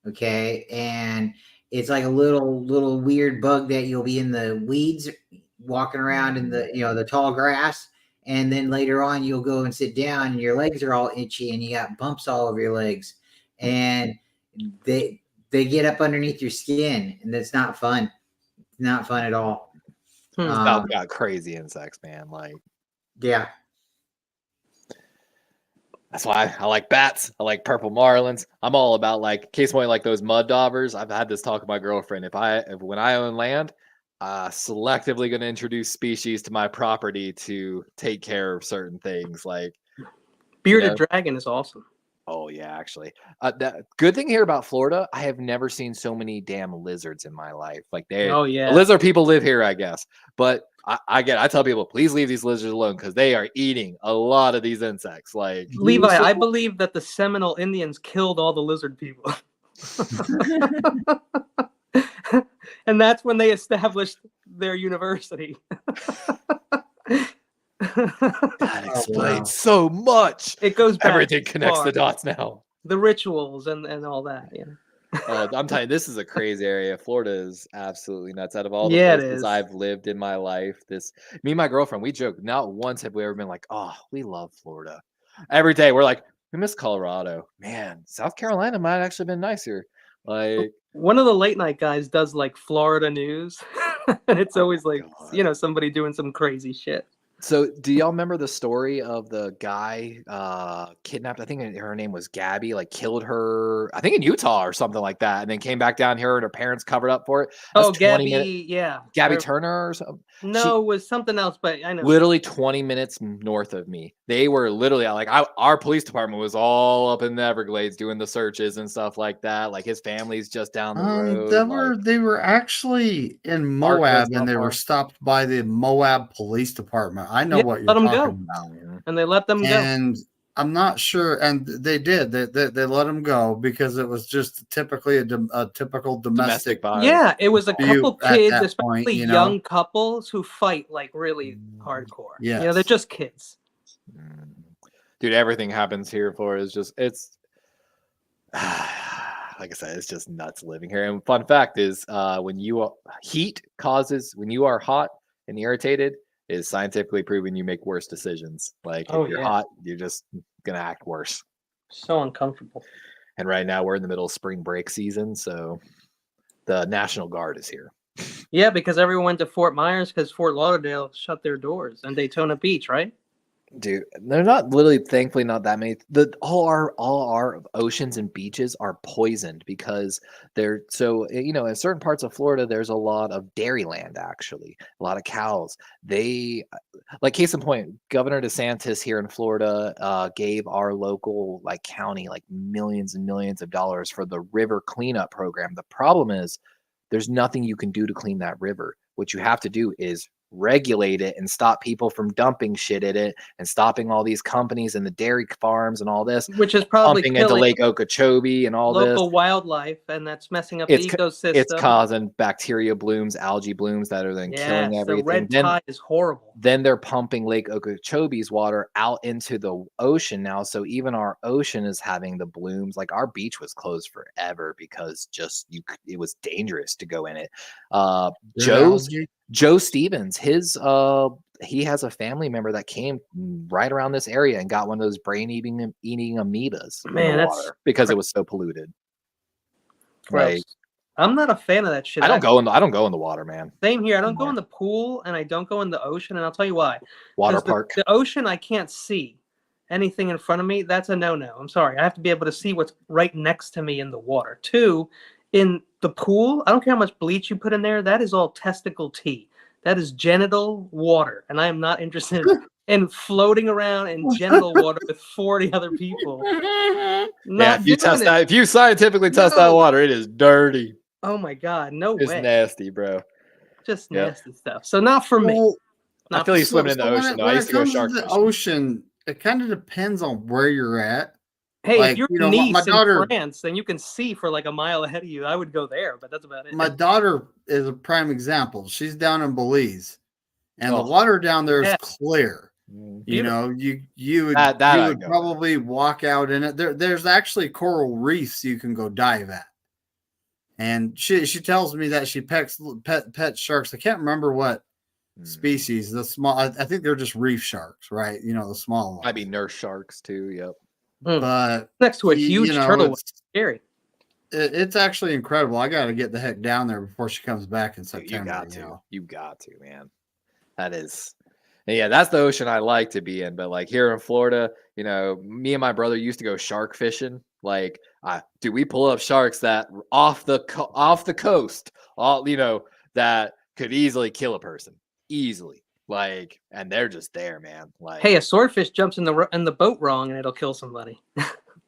Okay, and it's like a little weird bug that you'll be in the weeds walking around in the the tall grass, and then later on you'll go and sit down and your legs are all itchy and you got bumps all over your legs, and they get up underneath your skin, and it's not fun. It's not fun at all. South got crazy insects, man. Like, Yeah. that's why I like bats. I like purple marlins. I'm all about like case point like those mud daubers. I've had this talk with my girlfriend. If when I own land, selectively going to introduce species to my property to take care of certain things. Like Bearded dragon is awesome. Oh yeah, actually. The good thing here about Florida, I have never seen so many damn lizards in my life. Like Oh yeah, lizard people live here, I guess. But I tell people, please leave these lizards alone because they are eating a lot of these insects. Like Levi, I believe that the Seminole Indians killed all the lizard people. And that's when they established their university. that explains so much. It goes back Everything connects far. the dots now. The rituals and all that. Yeah. I'm telling you, this is a crazy area. Florida is absolutely nuts. Out of all the Yeah, it places is. I've lived in my life, me and my girlfriend, we joke. Not once have we ever been like, oh, we love Florida. Every day we're like, we miss Colorado. Man, South Carolina might have actually been nicer. Like one of the late night guys does like Florida news, and it's always like God. somebody doing some crazy shit. So, do y'all remember the story of the guy kidnapped? I think her name was Gabby. Like, killed her. I think in Utah or something like that, and then came back down here, and her parents covered up for it. Oh, Gabby, yeah, Gabby Turner or something. No, it was something else, but I know. Literally 20 minutes north of me. They were literally like our police department was all up in the Everglades doing the searches and stuff like that. Like his family's just down the road. They were actually in Moab, and they were stopped by the Moab Police Department. I know what you're talking about. And they let them go. And I'm not sure, and they did. They let them go because it was just typically a typical domestic violence. Yeah, it was a couple kids, especially point, young couples who fight like really hardcore. Yeah, they're just kids. Dude, everything happens here for it's like I said, it's just nuts living here. And fun fact is, when you are hot and irritated, is scientifically proven you make worse decisions. Like if you're hot, you're just gonna act worse. So uncomfortable. And right now we're in the middle of spring break season, so the National Guard is here. Yeah, because everyone went to Fort Myers because Fort Lauderdale shut their doors, and Daytona Beach, right? Dude, they're not literally, thankfully, not that many. All our oceans and beaches are poisoned because they're so, in certain parts of Florida, there's a lot of dairy land, actually, a lot of cows. They, like case in point, Governor DeSantis here in Florida gave our local county millions and millions of dollars for the river cleanup program. The problem is there's nothing you can do to clean that river. What you have to do is regulate it and stop people from dumping shit in it and stopping all these companies and the dairy farms and all this, which is probably pumping into Lake Okeechobee and all this local wildlife, and that's messing up the ecosystem. It's causing bacteria blooms, algae blooms that are then killing everything. The red tide is horrible. Then they're pumping Lake Okeechobee's water out into the ocean now, so even our ocean is having the blooms. Like our beach was closed forever because it was dangerous to go in it. Joe Stevens, he has a family member that came right around this area and got one of those brain-eating amoebas in the water because it was so polluted. Right. I'm not a fan of that shit. I don't go in the water, man. Same here. I don't go in the pool and I don't go in the ocean, and I'll tell you why. Water park. The ocean, I can't see anything in front of me. That's a no-no. I'm sorry. I have to be able to see what's right next to me in the water. Two, in the pool, I don't care how much bleach you put in there, that is all testicle tea. That is genital water. And I am not interested in floating around in genital water with 40 other people. Not if you doing test it. that, if you scientifically test that No. water, it is dirty. Oh my God, no It's way. nasty, bro. Just Yep. nasty stuff. So not for me. Well, I Not feel for you me. swimming in the ocean, though. I When used it to go comes shark to the fishing. ocean, it kind of depends on where you're at. Hey, Like, if you're you know, in my Nice daughter- in France, then you can see for like a mile ahead of you. I would go there, but that's about it. My daughter is a prime example. She's down in Belize, and the Oh. water down there is Yeah. clear. Mm. You know, you would That you I would go probably walk out in it. There's actually coral reefs you can go dive at. And she tells me that she pets sharks. I can't remember what species. The small, I think they're just reef sharks, right? You know, the small ones. Might be nurse sharks too. Yep. But Next to a you huge know, turtle, it's, scary. it's actually incredible. I got to get the heck down there before she comes back in You September. got to. know. You got to, man. That is. Yeah, that's the ocean I like to be in. But like here in Florida, you know, me and my brother used to go shark fishing. Like, dude, we pull up sharks that off the coast, all you know, that could easily kill a person, easily. Like, and they're just there, man. Like, Hey, a swordfish jumps in the boat wrong and it'll kill somebody.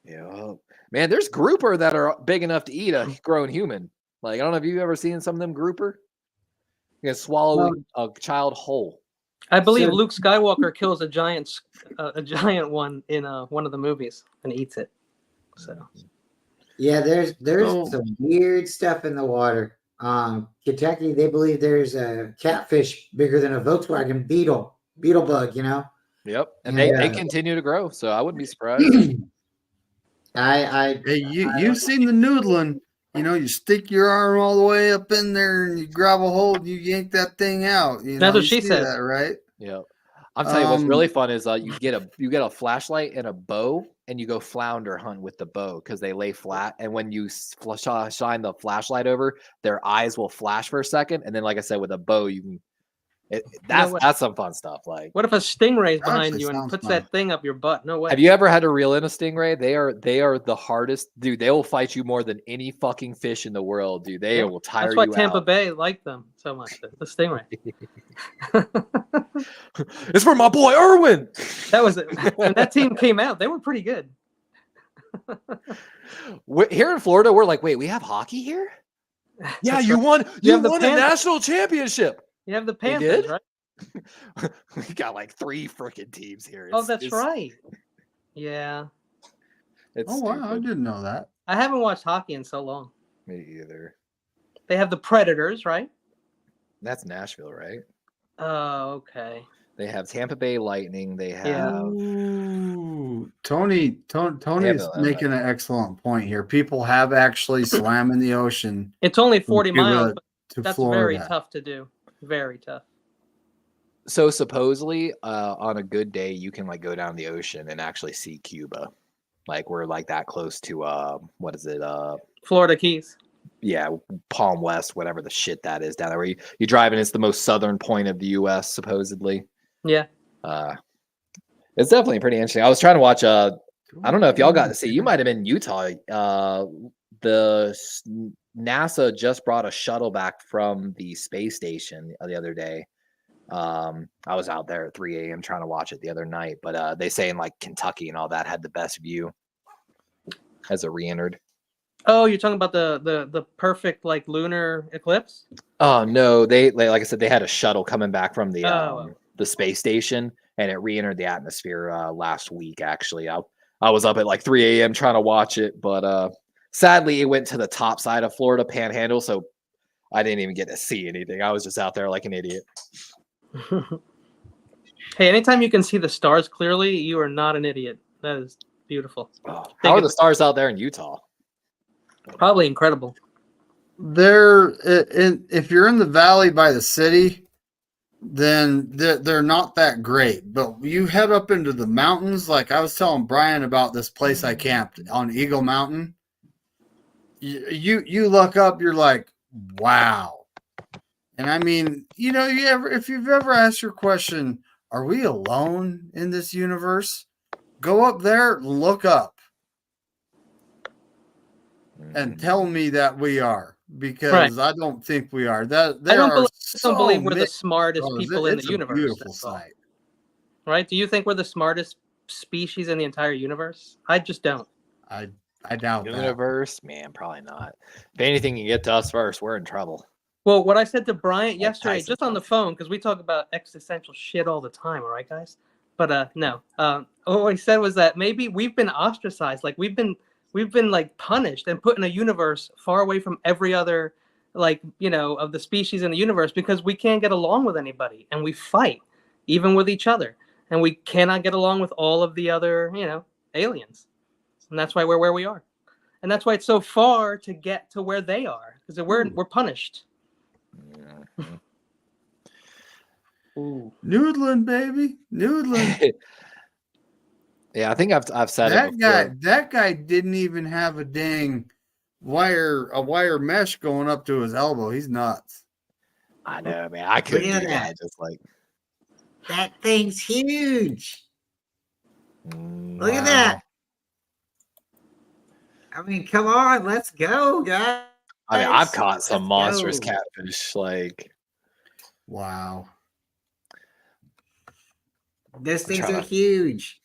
yeah, man. There's grouper that are big enough to eat a grown human. Like, I don't know if you've ever seen some of them grouper. You can swallow a child whole. I believe So- Luke Skywalker kills a giant one in one of the movies and eats it. So Yeah, there's Oh. some weird stuff in the water. Kentucky, they believe there's a catfish bigger than a Volkswagen beetle bug, you know. Yep, and Yeah. they continue to grow, so I wouldn't be surprised. I Hey, you've seen the noodling. You know, you stick your arm all the way up in there and you grab a hold, you yank that thing out. You That's know, what you she see said. that, right? Yep. I'm telling you what's really fun is you get a flashlight and a bow, and you go flounder hunt with the bow because they lay flat. And when you shine the flashlight over, their eyes will flash for a second, and then, like I said, with a bow, you can. That's some fun stuff. Like, what if a stingray's behind actually you and sounds puts fun. that thing up your butt? No way. have you ever had to reel in a stingray? They are the hardest, dude. They will fight you more than any fucking fish in the world, dude. They will tire That's why you Tampa out. Bay liked them so much. The stingray. It's for my boy Irwin. That was it. When that team came out, they were pretty good. Here in Florida, we're like, wait, we have hockey here? Yeah, That's you right. won. You You have the won a Panthers. national championship. You have the They Panthers, did? right? We got like 3 freaking teams here. Oh, that's right. Yeah. It's Oh, wow. I stupid. didn't know that. I haven't watched hockey in so long. Me either. They have the Predators, right? That's Nashville, right? Oh, okay. They have Tampa Bay Lightning. They have Yeah. Ooh, Tony's a- making an excellent point here. People have actually swam in the ocean It's only 40 from Cuba miles, but to that's Florida. very tough to do. Very tough. So supposedly, on a good day, you can like go down the ocean and actually see Cuba. Like we're like that close to what is it? Florida Keys. Yeah, Palm West, whatever the shit that is down there. Where you drive and it's the most southern point of the U.S. supposedly. Yeah. It's definitely pretty interesting. I was trying to watch. I don't know if y'all got to see. You might have been in Utah. NASA just brought a shuttle back from the space station the other day. I was out there at 3 a.m. trying to watch it the other night, but they say in like Kentucky and all that had the best view as it re-entered. Oh, you're talking about the perfect like lunar eclipse? Oh no, they like I said, they had a shuttle coming back from the Oh. the space station, and it re-entered the atmosphere last week. Actually, I was up at like 3 a.m. trying to watch it, but sadly, it went to the top side of Florida Panhandle, so I didn't even get to see anything. I was just out there like an idiot. Hey, anytime you can see the stars clearly, you are not an idiot. That is beautiful. Oh, how are the stars out there in Utah? Probably incredible. If you're in the valley by the city, then they're not that great. But you head up into the mountains, like I was telling Brian about this place I camped on Eagle Mountain. You look up, you're like, wow. And I mean, you know, if you've ever asked your question, are we alone in this universe? Go up there, look up, and tell me that we are. because I don't think we are. That I there don't are believe, so don't believe we're many. the smartest people in the It's a universe. beautiful that's all. sight. Right? Do you think we're the smartest species in the entire universe? I just don't. I doubt that. Universe, man, probably not. If anything can get to us first, we're in trouble. Well, what I said to Bryant Like yesterday, Tyson just on the phone, because we talk about existential shit all the time, all right, guys? But no. What I said was that maybe we've been ostracized, like we've been like punished and put in a universe far away from every other, like, you know, of the species in the universe because we can't get along with anybody and we fight even with each other, and we cannot get along with all of the other, you know, aliens, and that's why we're where we are, and that's why it's so far to get to where they are because we're punished. Ooh. Noodling, baby, noodling. Yeah, I think I've said it That before. that guy didn't even have a dang wire mesh going up to his elbow. He's nuts. I know, man. I couldn't at do that. that. Just like, That thing's huge. Look at Wow. that. I mean, come on, let's go, guys. I mean, I've caught some Let's monstrous go. catfish. Like, Wow. Those things trying are to- huge.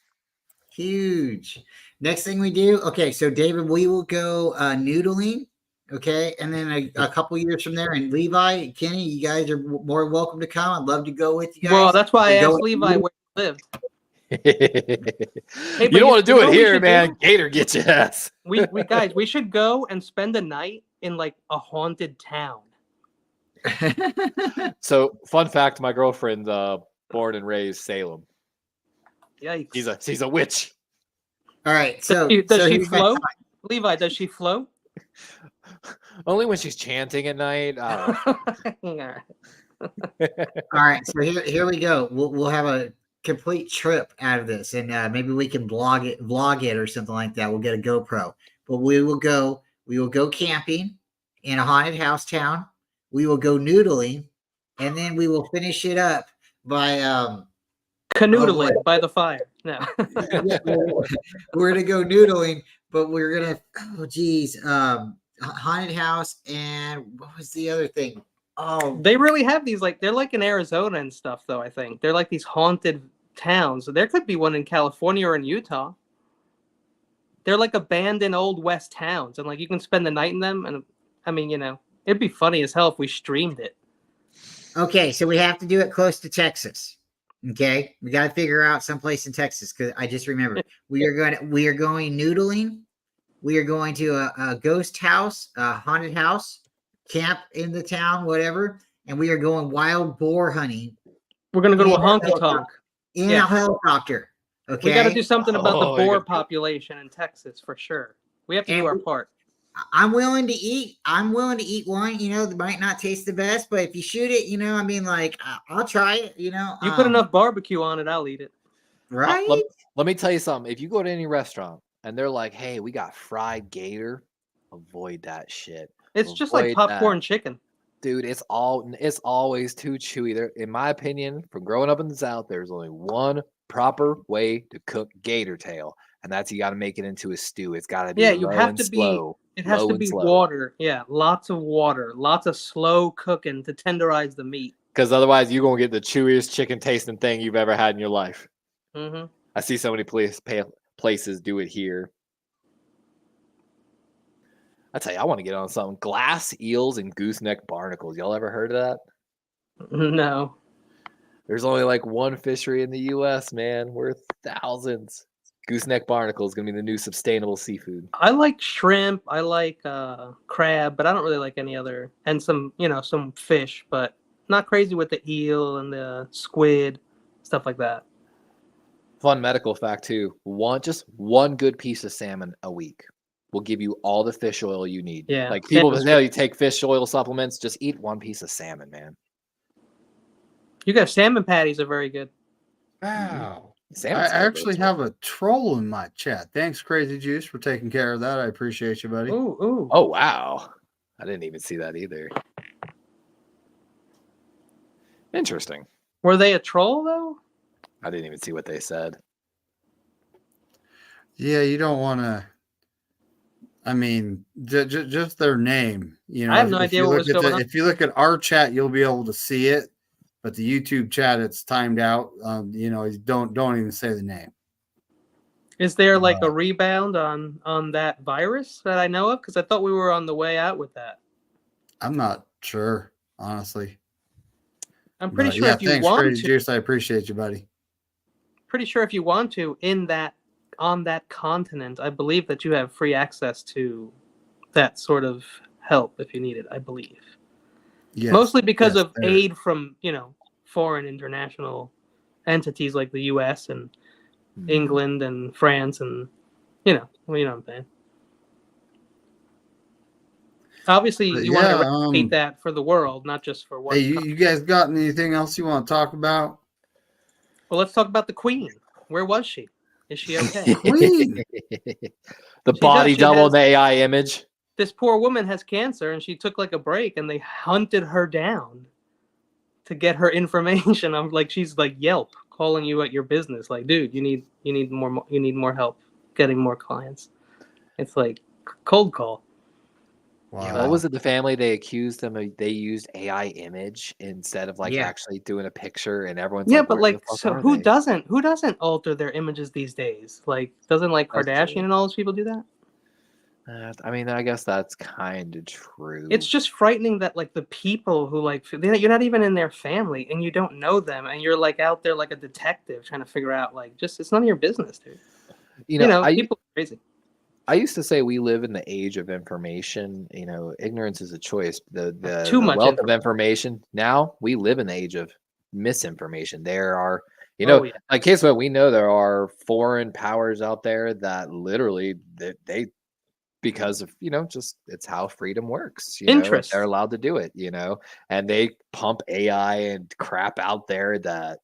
Huge. Next thing we do, okay, so David, we will go noodling, okay, and then a couple years from there, and Levi, Kenny, you guys are more welcome to come. I'd love to go with you guys. Well, that's why I Go asked Levi where he lived. you but don't want to do know it what we here, should man. do? Gator gets your ass. We guys, we should go and spend a night in like a haunted town. So, fun fact: my girlfriend, born and raised Salem. Yikes. She's a witch. All right, so Does she here's my float? Levi, does she float? Only when she's chanting at night. Yeah. All right, so here we go. We'll have a complete trip out of this, and maybe we can vlog it or something like that. We'll get a GoPro, but we will go camping in a haunted house town. We will go noodling, and then we will finish it up by Canoodling by the fire. No. yeah, we're gonna go noodling, but we're gonna haunted house, and what was the other thing? Oh, They really have these, like, they're like in Arizona and stuff, though, I think. They're like these haunted towns. There could be one in California or in Utah. They're like abandoned old West towns, and like you can spend the night in them. And I mean, you know, it'd be funny as hell if we streamed it. okay, so we have to do it close to Texas. Okay, we got to figure out someplace in Texas because I just remembered we are going noodling. We are going to a ghost house, a haunted house, camp in the town, whatever, and we are going wild boar hunting We're gonna go to a Yeah. honky tonk. in Yeah. a helicopter. Okay, We got to do something about the Oh, you boar gotta- population in Texas for sure. We have to do And our we- part. I'm willing to eat. I'm willing to eat one. You know, that might not taste the best, but if you shoot it, you know, I mean, like I'll try it. You know, You put enough barbecue on it, I'll eat it. right? Let me tell you something. If you go to any restaurant and they're like, "Hey, we got fried gator," avoid that shit. It's just like Avoid popcorn that. chicken. Dude, it's always too chewy. There, in my opinion, from growing up in the South, there's only one proper way to cook gator tail, and that's you got to make it into a stew. It's got to be You low have and to be. slow. It has Low to and be slow. water. Yeah, lots of water, lots of slow cooking to tenderize the meat. Because otherwise, you're gonna get the chewiest chicken tasting thing you've ever had in your life. Hmm. I see so many places do it here. I tell you, I want to get on something. Glass eels and gooseneck barnacles. Y'all ever heard of that? No. There's only like one fishery in the U.S., man. Worth thousands. Gooseneck barnacle is going to be the new sustainable seafood. I like shrimp. I like crab, but I don't really like any other. And some fish, but not crazy with the eel and the squid, stuff like that. Fun medical fact too. Just one good piece of salmon a week will give you all the fish oil you need. Yeah, Like people salmon's tell you take fish oil supplements, just eat one piece of salmon, man. You got salmon patties are very good. Wow. I Salmon's good, actually though. have a troll in my chat. Thanks, Crazy Juice, for taking care of that. I appreciate you, buddy. Ooh. Oh wow. I didn't even see that either. Interesting. Were they a troll though? I didn't even see what they said. Yeah, you don't want to. I mean, just their name. You know, I have no idea what was going on. If you look at our chat, you'll be able to see it. But the YouTube chat, it's timed out. You know, don't even say the name. Is there like a rebound on that virus that I know of? Because I thought we were on the way out with that. I'm not sure, honestly. I'm pretty But sure yeah, if you thanks, want Crazy to, Juice. I appreciate you, buddy. pretty sure if you want to, on that continent, I believe that you have free access to that sort of help if you need it. I believe. Yes, Mostly because of there. aid from foreign international entities like the U.S. and England and France and you know what I'm saying. Obviously, But you want to yeah, replicate that for the world, not just for one. Hey, you guys got anything else you want to talk about? Well, let's talk about the Queen. Where was she? Is she okay? Queen. The She body does. She double has- in the AI image. This poor woman has cancer, and she took like a break, and they hunted her down to get her information. I'm like, she's like Yelp calling you at your business, like, dude, you need more help getting more clients. It's like cold call. Wow. Yeah, what was it? The family, they accused them of they used AI image instead of like Yeah. actually doing a picture, and everyone's Yeah, like, but "Where the like, fuck so are who they?" doesn't alter their images these days? Like, doesn't like That's Kardashian true. and all those people do that? I mean, I guess that's kind of true. It's just frightening that like the people who like you're not even in their family and you don't know them and you're like out there like a detective trying to figure out like just it's none of your business, dude. you know, People are crazy. I used to say we live in the age of information. You know, ignorance is a choice. Too The much wealth of information. Now we live in the age of misinformation. There are, like case what we know, there are foreign powers out there that literally they because of just it's how freedom works. Interest. They're allowed to do it. And they pump AI and crap out there that,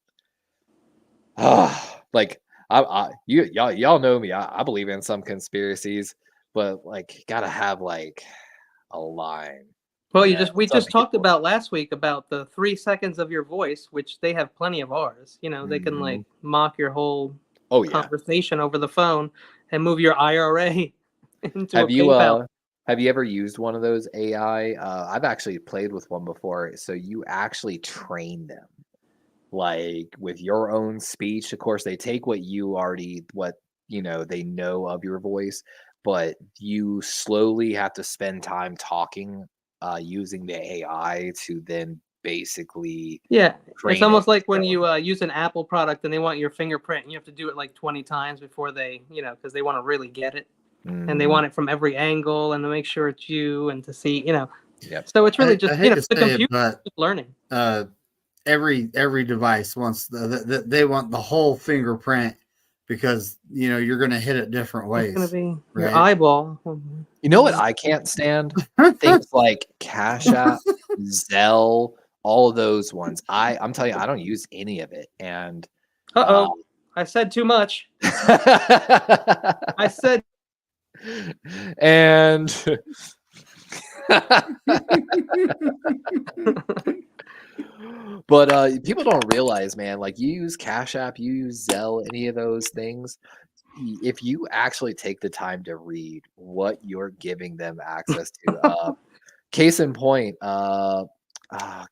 like. Y'all know me. I believe in some conspiracies, but like gotta have like a line. Well, Yeah, we some just talked people- about last week about the 3 seconds of your voice, which they have plenty of ours. They can like mock your whole Oh yeah. conversation over the phone and move your IRA into Have a you PayPal. have you ever used one of those AI? I've actually played with one before. So you actually train them, like with your own speech. Of course, they take what they know of your voice, but you slowly have to spend time talking using the AI to then basically Yeah, it's train almost it. like when you use an Apple product and they want your fingerprint and you have to do it like 20 times before they, because they want to really get it. And they want it from every angle and to make sure it's you and to see, Yep. So it's really just, I hate to the say it, computer but learning. Every device wants they want the whole fingerprint because you're going to hit it different ways. It's going to be your right? eyeball. You know what I can't stand? Things like Cash App, Zelle, all of those ones. I'm telling you, I don't use any of it. And I said too much. I said and but people don't realize, man, like you use Cash App, you use Zelle, any of those things. If you actually take the time to read what you're giving them access to, case in point, oh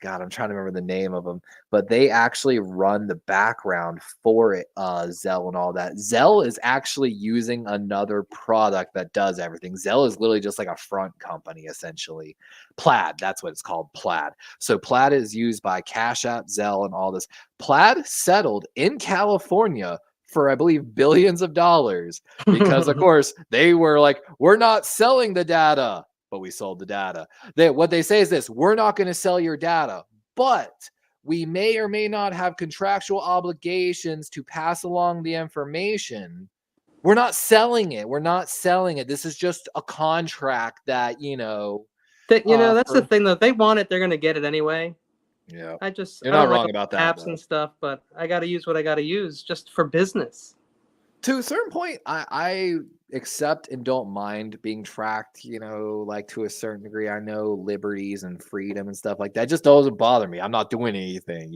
God, I'm trying to remember the name of them, but they actually run the background for it, Zelle and all that. Zelle is actually using another product that does everything. Zelle is literally just like a front company, essentially. Plaid, that's what it's called, Plaid. So Plaid is used by Cash App, Zelle, and all this. Plaid settled in California for, I believe, billions of dollars because, of course, they were like, we're not selling the data, but we sold the data. What they say is this: we're not going to sell your data, but we may or may not have contractual obligations to pass along the information. We're not selling it. We're not selling it. This is just a contract that, that's the thing, though. If they want it, they're going to get it anyway. Yeah. You're not wrong about that, apps and stuff, but I got to use what I got to use just for business. To a certain point, I accept and don't mind being tracked, like to a certain degree. I know liberties and freedom and stuff like that just doesn't bother me. I'm not doing anything,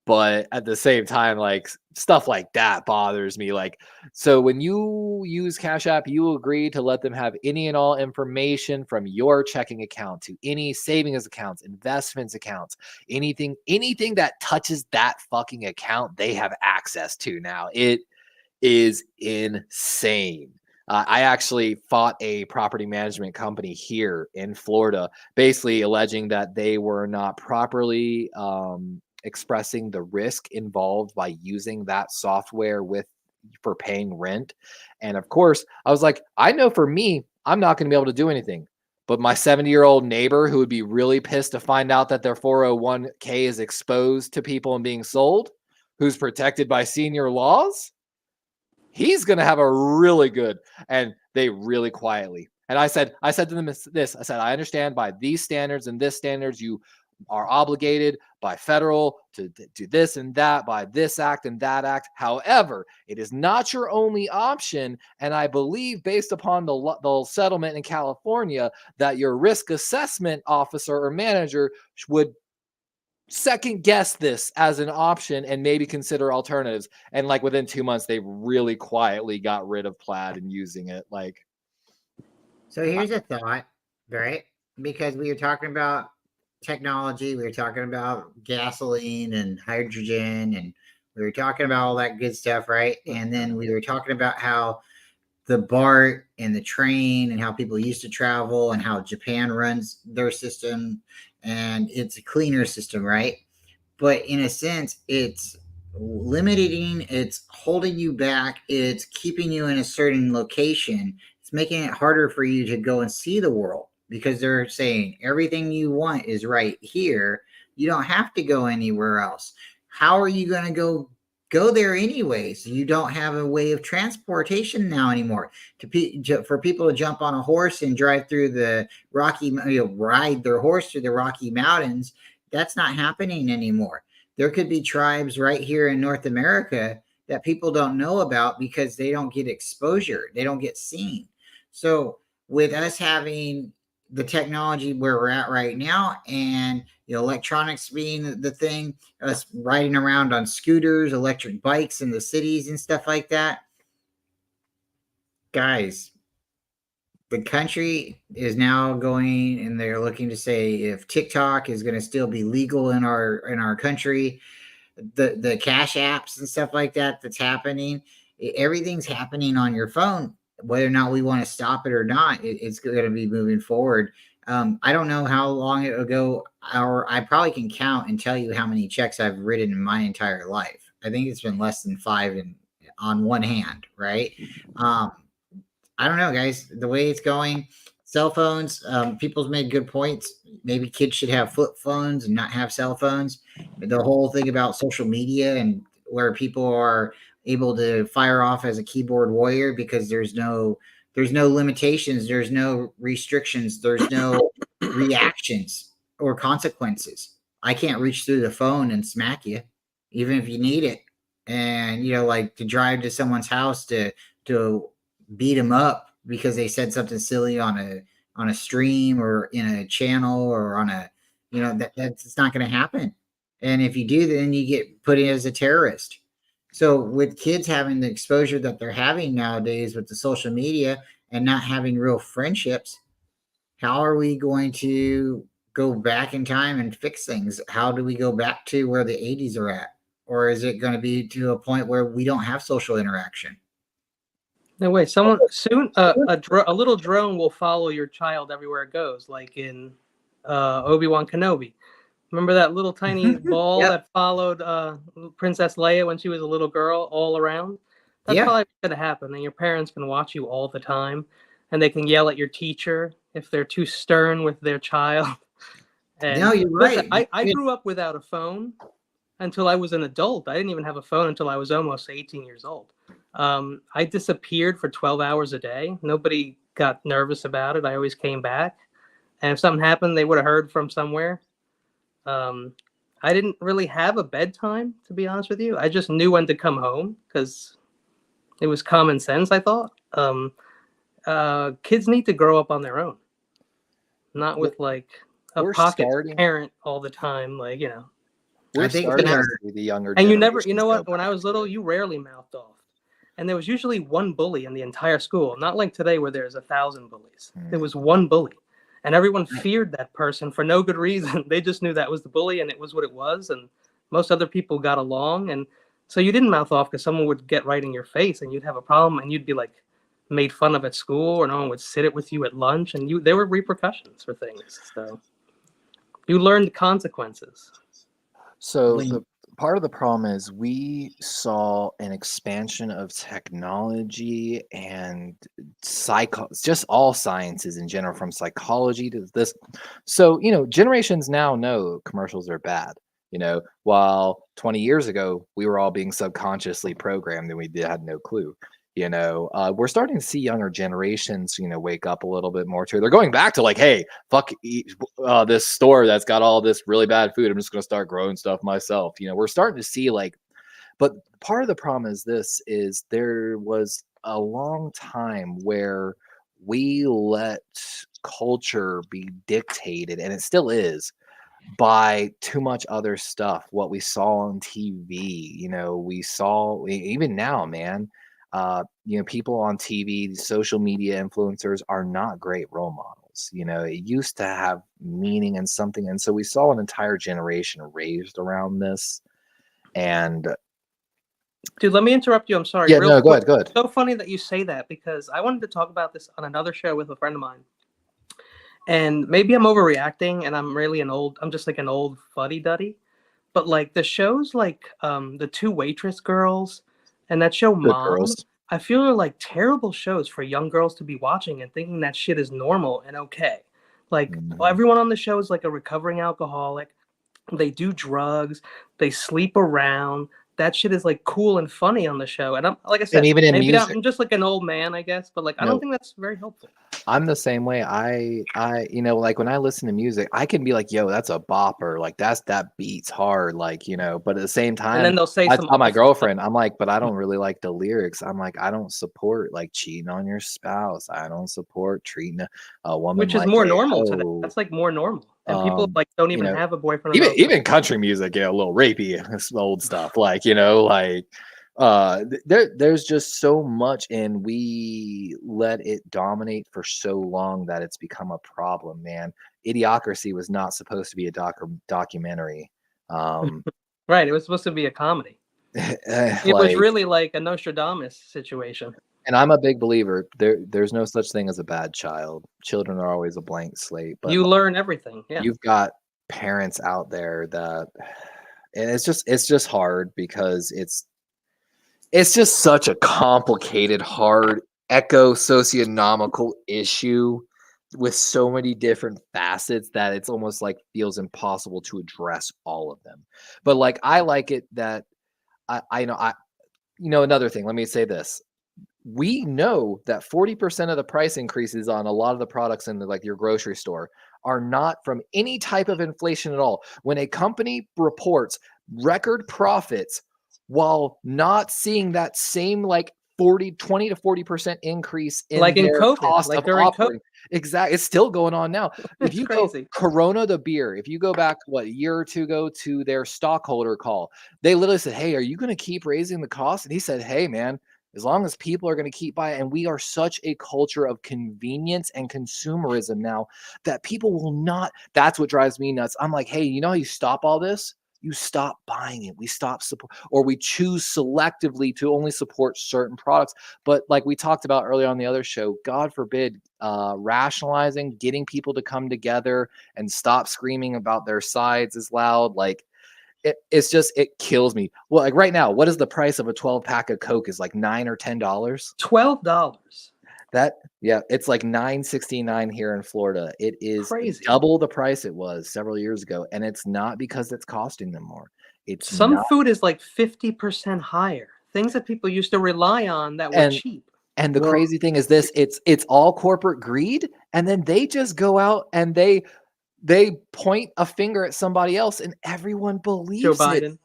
But at the same time, like stuff like that bothers me. Like, so when you use Cash App, you agree to let them have any and all information from your checking account to any savings accounts, investments accounts, anything that touches that fucking account, they have access to now. It is insane. I actually fought a property management company here in Florida, basically alleging that they were not properly expressing the risk involved by using that software for paying rent. And of course, I was like, I know for me, I'm not going to be able to do anything. But my 70-year-old neighbor who would be really pissed to find out that their 401k is exposed to people and being sold, who's protected by senior laws, he's going to have a really good, and they really quietly. And I said to them this, I said, I understand by these standards and this standards, you are obligated by federal to do this and that, by this act and that act. However, it is not your only option. And I believe based upon the settlement in California that your risk assessment officer or manager would second guess this as an option and maybe consider alternatives. And like within 2 months, they really quietly got rid of Plaid and using it. Like, So here's a thought, right? Because we were talking about technology, we were talking about gasoline and hydrogen, and we were talking about all that good stuff, right? And then we were talking about how the BART and the train and how people used to travel and how Japan runs their system, and it's a cleaner system, right? But in a sense, it's limiting, it's holding you back, it's keeping you in a certain location. It's making it harder for you to go and see the world because they're saying everything you want is right here. You don't have to go anywhere else. How are you going to go there anyways? You don't have a way of transportation now anymore for people to jump on a horse and drive through the ride their horse through the Rocky Mountains. That's not happening anymore. There could be tribes right here in North America that people don't know about because they don't get exposure. They don't get seen. So with us having the technology where we're at right now, and electronics being the thing, us riding around on scooters, electric bikes in the cities and stuff like that, guys, the country is now going and they're looking to say if TikTok is going to still be legal in our country, the cash apps and stuff like that that's happening, everything's happening on your phone. Whether or not we want to stop it or not, it's going to be moving forward. I don't know how long it'll go, or I probably can count and tell you how many checks I've written in my entire life. I think it's been less than 5 on one hand, right? I don't know, guys. The way it's going, cell phones, people's made good points. Maybe kids should have flip phones and not have cell phones. The whole thing about social media and where people are able to fire off as a keyboard warrior because there's no limitations, there's no restrictions, there's no reactions or consequences. I can't reach through the phone and smack you, even if you need it. And like to drive to someone's house to beat them up because they said something silly on a stream or in a channel or on a that's not going to happen. And if you do, then you get put in as a terrorist. So with kids having the exposure that they're having nowadays with the social media and not having real friendships, how are we going to go back in time and fix things? How do we go back to where the 80s are at? Or is it going to be to a point where we don't have social interaction? No way. Someone soon, a little drone will follow your child everywhere it goes, like in Obi-Wan Kenobi. Remember that little tiny ball Yep. that followed Princess Leia when she was a little girl all around? That's probably going to happen. And your parents can watch you all the time, and they can yell at your teacher if they're too stern with their child. And No, you're listen, right. I grew up without a phone until I was an adult. I didn't even have a phone until I was almost 18 years old. I disappeared for 12 hours a day. Nobody got nervous about it. I always came back. And if something happened, they would have heard from somewhere. I didn't really have a bedtime, to be honest with you. I just knew when to come home because it was common sense, I thought. Kids need to grow up on their own, not with like a pocket parent all the time. We're think starting they're- to see the younger And you know generations what? go When I was little, you rarely mouthed off. And there was usually one bully in the entire school, not like today where there's 1,000 bullies. There was one bully. And everyone feared that person for no good reason. They just knew that was the bully and it was what it was. And most other people got along. And so you didn't mouth off because someone would get right in your face and you'd have a problem and you'd be like made fun of at school, or no one would sit it with you at lunch, and there were repercussions for things. So you learned consequences. So When- the part of the problem is we saw an expansion of technology and just all sciences in general, from psychology to this. So, generations now know commercials are bad. While 20 years ago, we were all being subconsciously programmed and we had no clue. We're starting to see younger generations, wake up a little bit more too. They're going back to like, hey, fuck this store that's got all this really bad food. I'm just going to start growing stuff myself. We're starting to see but part of the problem is there was a long time where we let culture be dictated, and it still is, by too much other stuff. What we saw on TV, we saw even now, man. People on TV, social media influencers are not great role models. It used to have meaning and something. And so we saw an entire generation raised around this. And Dude, let me interrupt you. I'm sorry. yeah, Real no, go quick. ahead, go ahead. It's so funny that you say that because I wanted to talk about this on another show with a friend of mine. And maybe I'm overreacting and I'm just like an old fuddy-duddy. But like the shows like the Two Waitress Girls and that show Good Mom, girls. I feel are like terrible shows for young girls to be watching and thinking that shit is normal and okay. Like everyone on the show is like a recovering alcoholic. They do drugs, they sleep around. That shit is like cool and funny on the show. And I'm like I said, And even in maybe music. I'm just like an old man, I guess, but like I No. don't think that's very helpful. I'm the same way. I like when I listen to music, I can be like, yo, that's a bopper. Like that beats hard. Like, but at the same time, And then they'll say I some tell my awful girlfriend, I'm like, but I don't really like the lyrics. I'm like, I don't support like cheating on your spouse. I don't support treating a woman which is like more a normal today. hoe. That's like more normal. And people like don't even have a boyfriend. Or girlfriend. Even country music, a little rapey, old stuff. Like, there's just so much, and we let it dominate for so long that it's become a problem, man. Idiocracy was not supposed to be a documentary. Right, it was supposed to be a comedy. It was really like a Nostradamus situation. And I'm a big believer there's no such thing as a bad child. Children are always a blank slate, but you learn everything. Yeah, you've got parents out there that, and it's just hard because it's just such a complicated, hard, socioeconomical issue with so many different facets that it's almost like feels impossible to address all of them. But like, I like it that another thing, let me say this. We know that 40% of the price increases on a lot of the products in your grocery store are not from any type of inflation at all. When a company reports record profits while not seeing that same 20 to 40% increase in like in their COVID, cost like of during operating. Exactly. It's still going on now. If you crazy. go Corona the beer, if you go back a year or two ago to their stockholder call, they literally said, hey, are you going to keep raising the cost? And he said, hey, man, as long as people are going to keep buying, and we are such a culture of convenience and consumerism now that people will not. That's what drives me nuts. I'm like, hey, you know how you stop all this? You stop buying it. We stop support, or we choose selectively to only support certain products. But like we talked about earlier on the other show, God forbid, rationalizing, getting people to come together and stop screaming about their sides as loud. Like it kills me. Well, like right now, what is the price of a 12-pack of Coke? Is like $9 or $10. $12. It's like $9.69 here in Florida. It is crazy. Double the price it was several years ago, and it's not because it's costing them more. It's some food is like 50% higher. Things that people used to rely on that were cheap. And the crazy thing is this: it's all corporate greed, and then they just go out and they point a finger at somebody else, and everyone believes Joe Biden.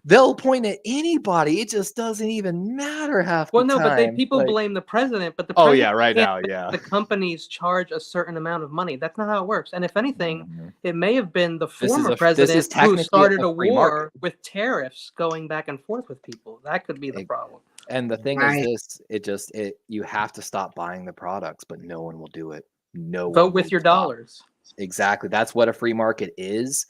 they'll point at anybody. It just doesn't even matter half Well, the no, time. but people Like, blame the president, but the oh president yeah, right can't now, make yeah. the companies charge a certain amount of money. That's not how it works. And if anything, Mhm. it may have been the This is former a- this president is who technically started a a free war market. with tariffs going back and forth with people. That could be the Ex- problem. And the thing Right. is this, you have to stop buying the products, but no one will do it. No one Vote with will your stop. dollars. Exactly. That's what a free market is.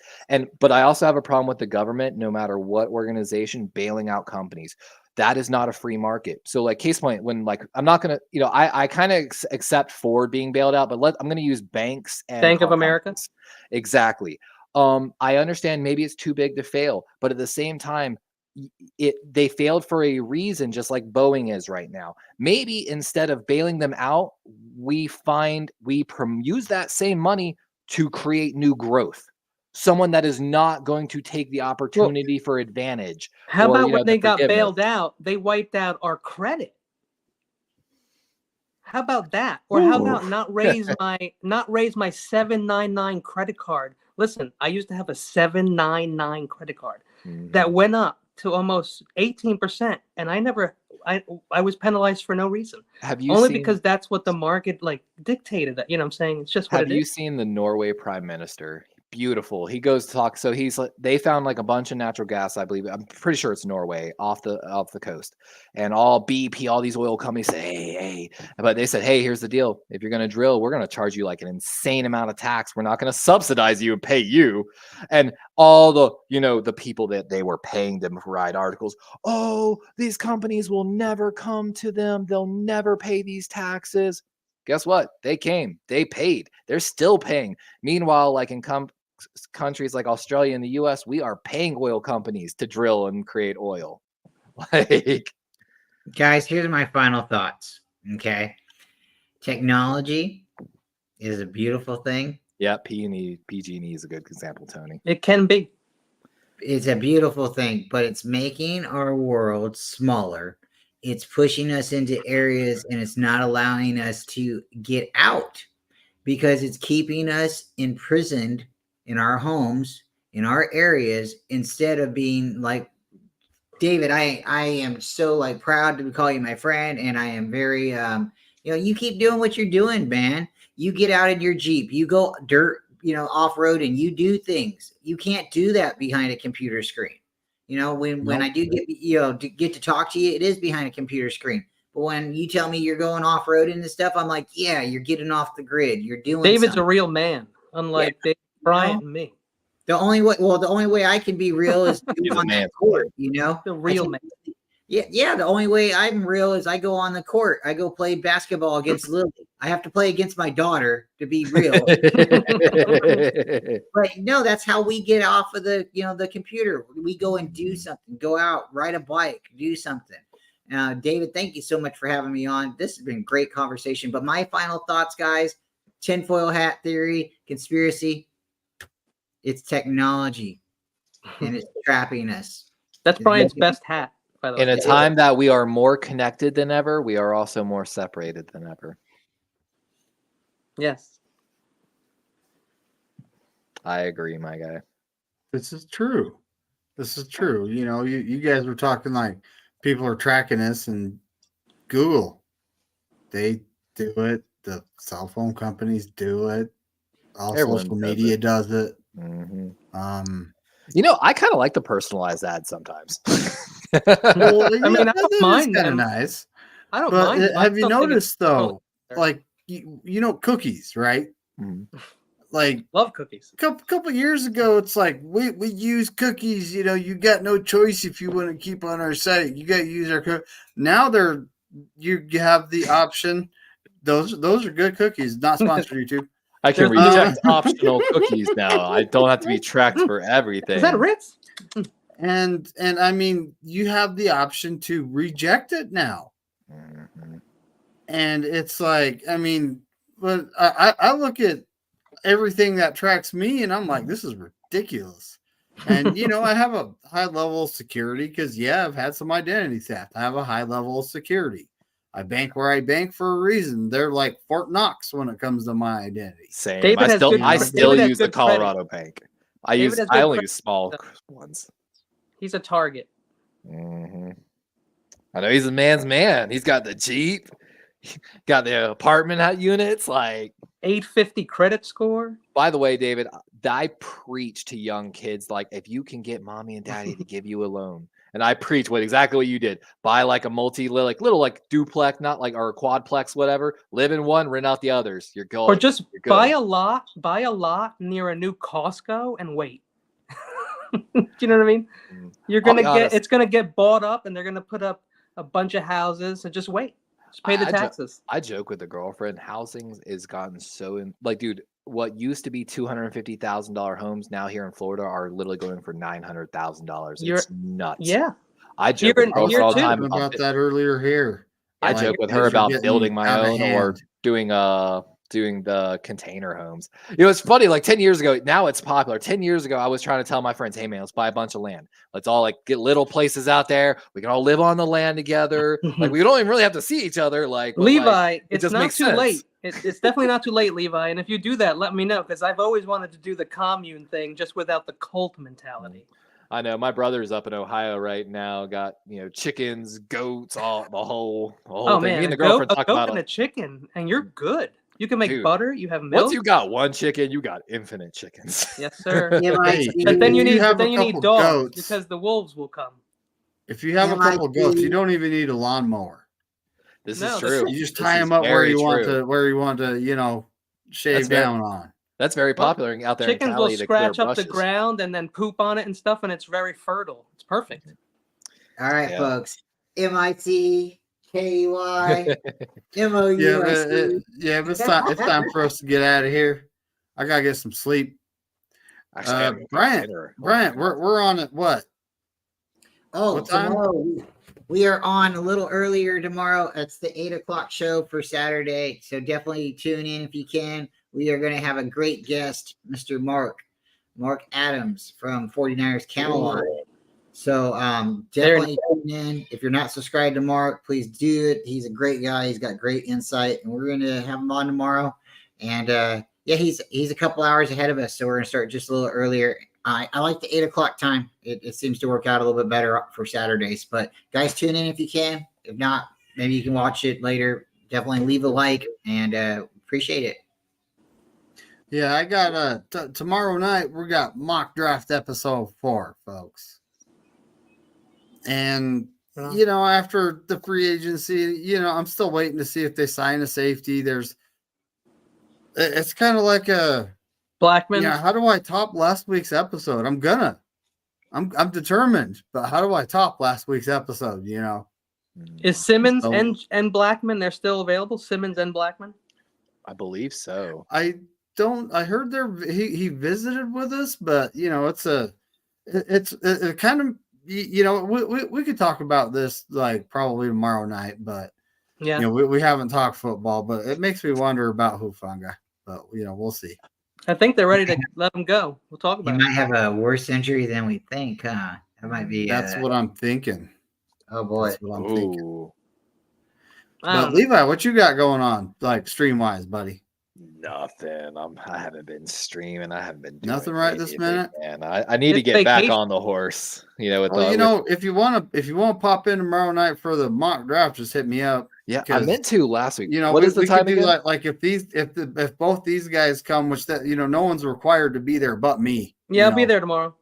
But I also have a problem with the government, no matter what organization, bailing out companies. That is not a free market. So like case point, when like, I'm not going to, I kind of accept Ford being bailed out, but I'm going to use banks and Bank of car America? companies. Exactly. I understand maybe it's too big to fail, but at the same time, they failed for a reason, just like Boeing is right now. Maybe instead of bailing them out, we use that same money to create new growth. Someone that is not going to take the opportunity for advantage. How or, about when the they got forgiveness. bailed out, they wiped out our credit? How about that? Or how about Ooh. not raise my 799 credit card? Listen, I used to have a 799 credit card that Mhm. went up to almost 18%, and I was penalized for no reason. Have you Only seen? because that's what the market like dictated. You know what I'm saying? It's just what Have it you is. seen the Norway Prime Minister? Beautiful. He goes to talk. So they found like a bunch of natural gas, I believe. I'm pretty sure it's Norway off the coast. And all BP, all these oil companies say, hey. But they said, hey, here's the deal. If you're going to drill, we're going to charge you like an insane amount of tax. We're not going to subsidize you and pay you. And all the people that they were paying them to write articles. Oh, these companies will never come to them. They'll never pay these taxes. Guess what? They came. They paid. They're still paying. Meanwhile, like in countries like Australia and the US, we are paying oil companies to drill and create oil. Like, Guys, here's my final thoughts. Okay. Technology is a beautiful thing. yeah, PG&E is a good example, Tony. It can be. It's a beautiful thing, but it's making our world smaller. It's pushing us into areas and it's not allowing us to get out because it's keeping us imprisoned in our homes, in our areas, instead of being like David. I am so like proud to call you my friend, and I am very you keep doing what you're doing, man. You get out in your Jeep, you go dirt, off road, and you do things. You can't do that behind a computer screen. When I do get to talk to you, it is behind a computer screen. But when you tell me you're going off road and stuff, I'm like, yeah, you're getting off the grid. You're doing. David's something. a real man, unlike Dave Bryant and me. The only way I can be real is to go on that court. The real man. Yeah. The only way I'm real is I go on the court. I go play basketball against Lily. I have to play against my daughter to be real. But no, that's how we get off of the computer. We go and do something. Go out, ride a bike, do something. David, thank you so much for having me on. This has been a great conversation. But my final thoughts, guys: tinfoil hat theory, conspiracy. It's technology, and it's trapping us. That's Brian's best hat, by the way. In a time that we are more connected than ever, we are also more separated than ever. Yes. I agree, my guy. This is true. You guys were talking like people are tracking us, and Google, they do it. The cell phone companies do it. All Everyone social does media it. does it. Mhm. I I kind of like the personalized ads sometimes. Well, I mean, I that don't is mind kind of them. nice. I don't But mind. have you noticed though, there. like cookies, right? Mhm. Like Love cookies. couple years ago, it's like we use cookies. You got no choice if you want to keep on our site. You got to use our cookies. Now you have the option. Those are good cookies. Not sponsored YouTube. I can There's- reject optional cookies now. I don't have to be tracked for everything. Is that Ritz? And I mean, you have the option to reject it now. Mhm. And it's like, I mean, but I look at everything that tracks me and I'm like, this is ridiculous. And I have a high level of security because I've had some identity theft. I have a high level of security. I bank where I bank for a reason. They're like Fort Knox when it comes to my identity. Same. David I has still good use the credit. Colorado bank. I David has I good only credit. use small ones. He's a target. Mm-hmm. I know he's a man's man. He's got the Jeep, got the apartment units. Like 850 credit score. By the way, David, I preach to young kids like if you can get mommy and daddy to give you a loan, and I preach exactly what you did. Buy like a little duplex, not like or a quadplex, whatever. Live in one, rent out the others. You're good. Or just You're good. buy a lot near a new Costco and wait. Do you know what I mean? You're gonna it's gonna get bought up, and they're gonna put up a bunch of houses. So just wait. Just pay the taxes. I joke with the girlfriend. Housing is gotten so dude. What used to be $250,000 homes now here in Florida are literally going for $900,000. It's nuts. Yeah, I joke with all the time about that earlier here. I joke with her about building my own or doing the container homes. It's funny, like 10 years ago, now it's popular. 10 years ago, I was trying to tell my friends, hey man, let's buy a bunch of land. Let's all get little places out there. We can all live on the land together. Like we don't even really have to see each other. Levi, it's not too late. It's definitely not too late, Levi. And if you do that, let me know, because I've always wanted to do the commune thing just without the cult mentality. I know my brother's up in Ohio right now. Got chickens, goats, the whole thing. Man, Me and the girlfriend talk about and a chicken, and you're good. You can make butter. You have milk. Once you got one chicken, you got infinite chickens. Yes, sir. But then you need dogs because the wolves will come. If you have a couple of goats, you don't even need a lawnmower. This is true. You just tie them up where you want to, shave down on. That's very popular out there. Chickens will scratch up the ground and then poop on it and stuff, and it's very fertile. It's perfect. All right, folks. MITKY MOUSE. Yeah, it's time for us to get out of here. I gotta get some sleep. Bryant, we're on at what? Oh, tomorrow we are on a little earlier tomorrow. It's the 8:00 show for Saturday. So definitely tune in if you can. We are going to have a great guest, Mr. Mark Adams from 49ers Camelot. So definitely tune in. If you're not subscribed to Mark, please do it. He's a great guy. He's got great insight, and we're going to have him on tomorrow. And he's a couple hours ahead of us, so we're going to start just a little earlier. I like the 8:00 time. It seems to work out a little bit better for Saturdays. But guys, tune in if you can. If not, maybe you can watch it later. Definitely leave a like, and appreciate it. Yeah, I got tomorrow night. We got mock draft episode 4, folks. And after the free agency, I'm still waiting to see if they sign a safety. It's kind of like a Blackman. Yeah, how do I top last week's episode? I'm determined, but how do I top last week's episode? Is Simmons and Blackman, they're still available? Simmons and Blackman? I believe so. I heard he visited with us, but it's kind of we could talk about this like probably tomorrow night, but we haven't talked football, but it makes me wonder about Hufanga, but we'll see. I think they're ready to let him go. We'll talk about it. He might have a worse injury than we think, huh? That might be. That's what I'm thinking. Oh boy. That's what I'm thinking. But Levi, what you got going on, like stream wise, buddy? Nothing. I haven't been streaming. I haven't been doing nothing right this minute. And I need to get back on the horse. If you want to pop in tomorrow night for the mock draft, just hit me up. Yeah, I meant to last week. What is the time again? Like if both these guys come, which no one's required to be there but me. Yeah, I'll be there tomorrow.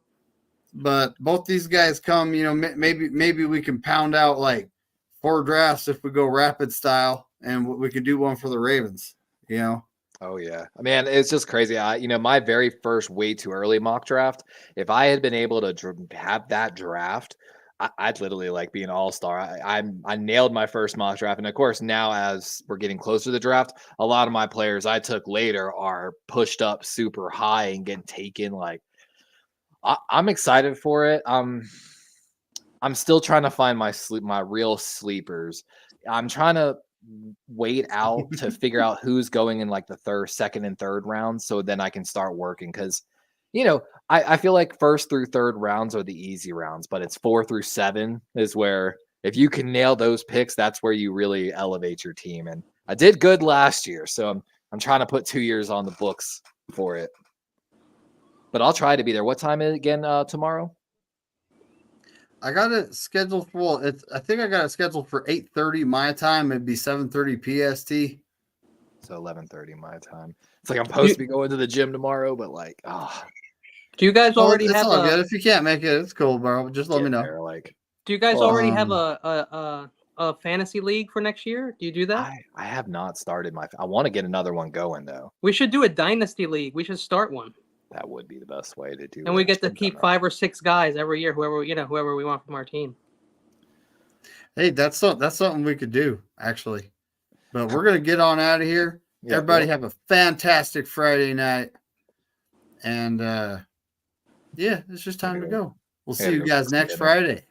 But both these guys come, maybe we can pound out like 4 drafts if we go rapid style, and we could do one for the Ravens. Oh yeah, man, it's just crazy. My very first way too early mock draft. If I had been able to have that draft, I'd literally be an all-star. I nailed my first mock draft, and of course now as we're getting closer to the draft, a lot of my players I took later are pushed up super high and getting taken. I'm excited for it. I'm still trying to find my real sleepers. I'm trying to wait out to figure out who's going in the second and third rounds, so then I can start working because. I feel like first through third rounds are the easy rounds, but it's 4 through 7 is where if you can nail those picks, that's where you really elevate your team. And I did good last year, so I'm trying to put 2 years on the books for it. But I'll try to be there. What time is it again tomorrow? I got it scheduled for. I think I got it scheduled for 8:30 my time. It'd be 7:30 PST. So 11:30 my time. It's like I'm supposed to be going to the gym tomorrow, but like, Do you guys already it's have all a? good. If you can't make it, it's cool, bro. Just let me know. There, like, Do you guys Well, already have a fantasy league for next year? Do you do that? I have not started my. I want to get another one going though. We should do a dynasty league. We should start one, That would be the best way to do. and we get to gym keep done 5 or 6 guys every year. Whoever we want from our team. Hey, that's something we could do actually. But we're gonna get on out of here. Yeah, Everybody well, have a fantastic Friday night, and yeah, it's just time to go. We'll Yeah, see you go guys for some next dinner. Friday.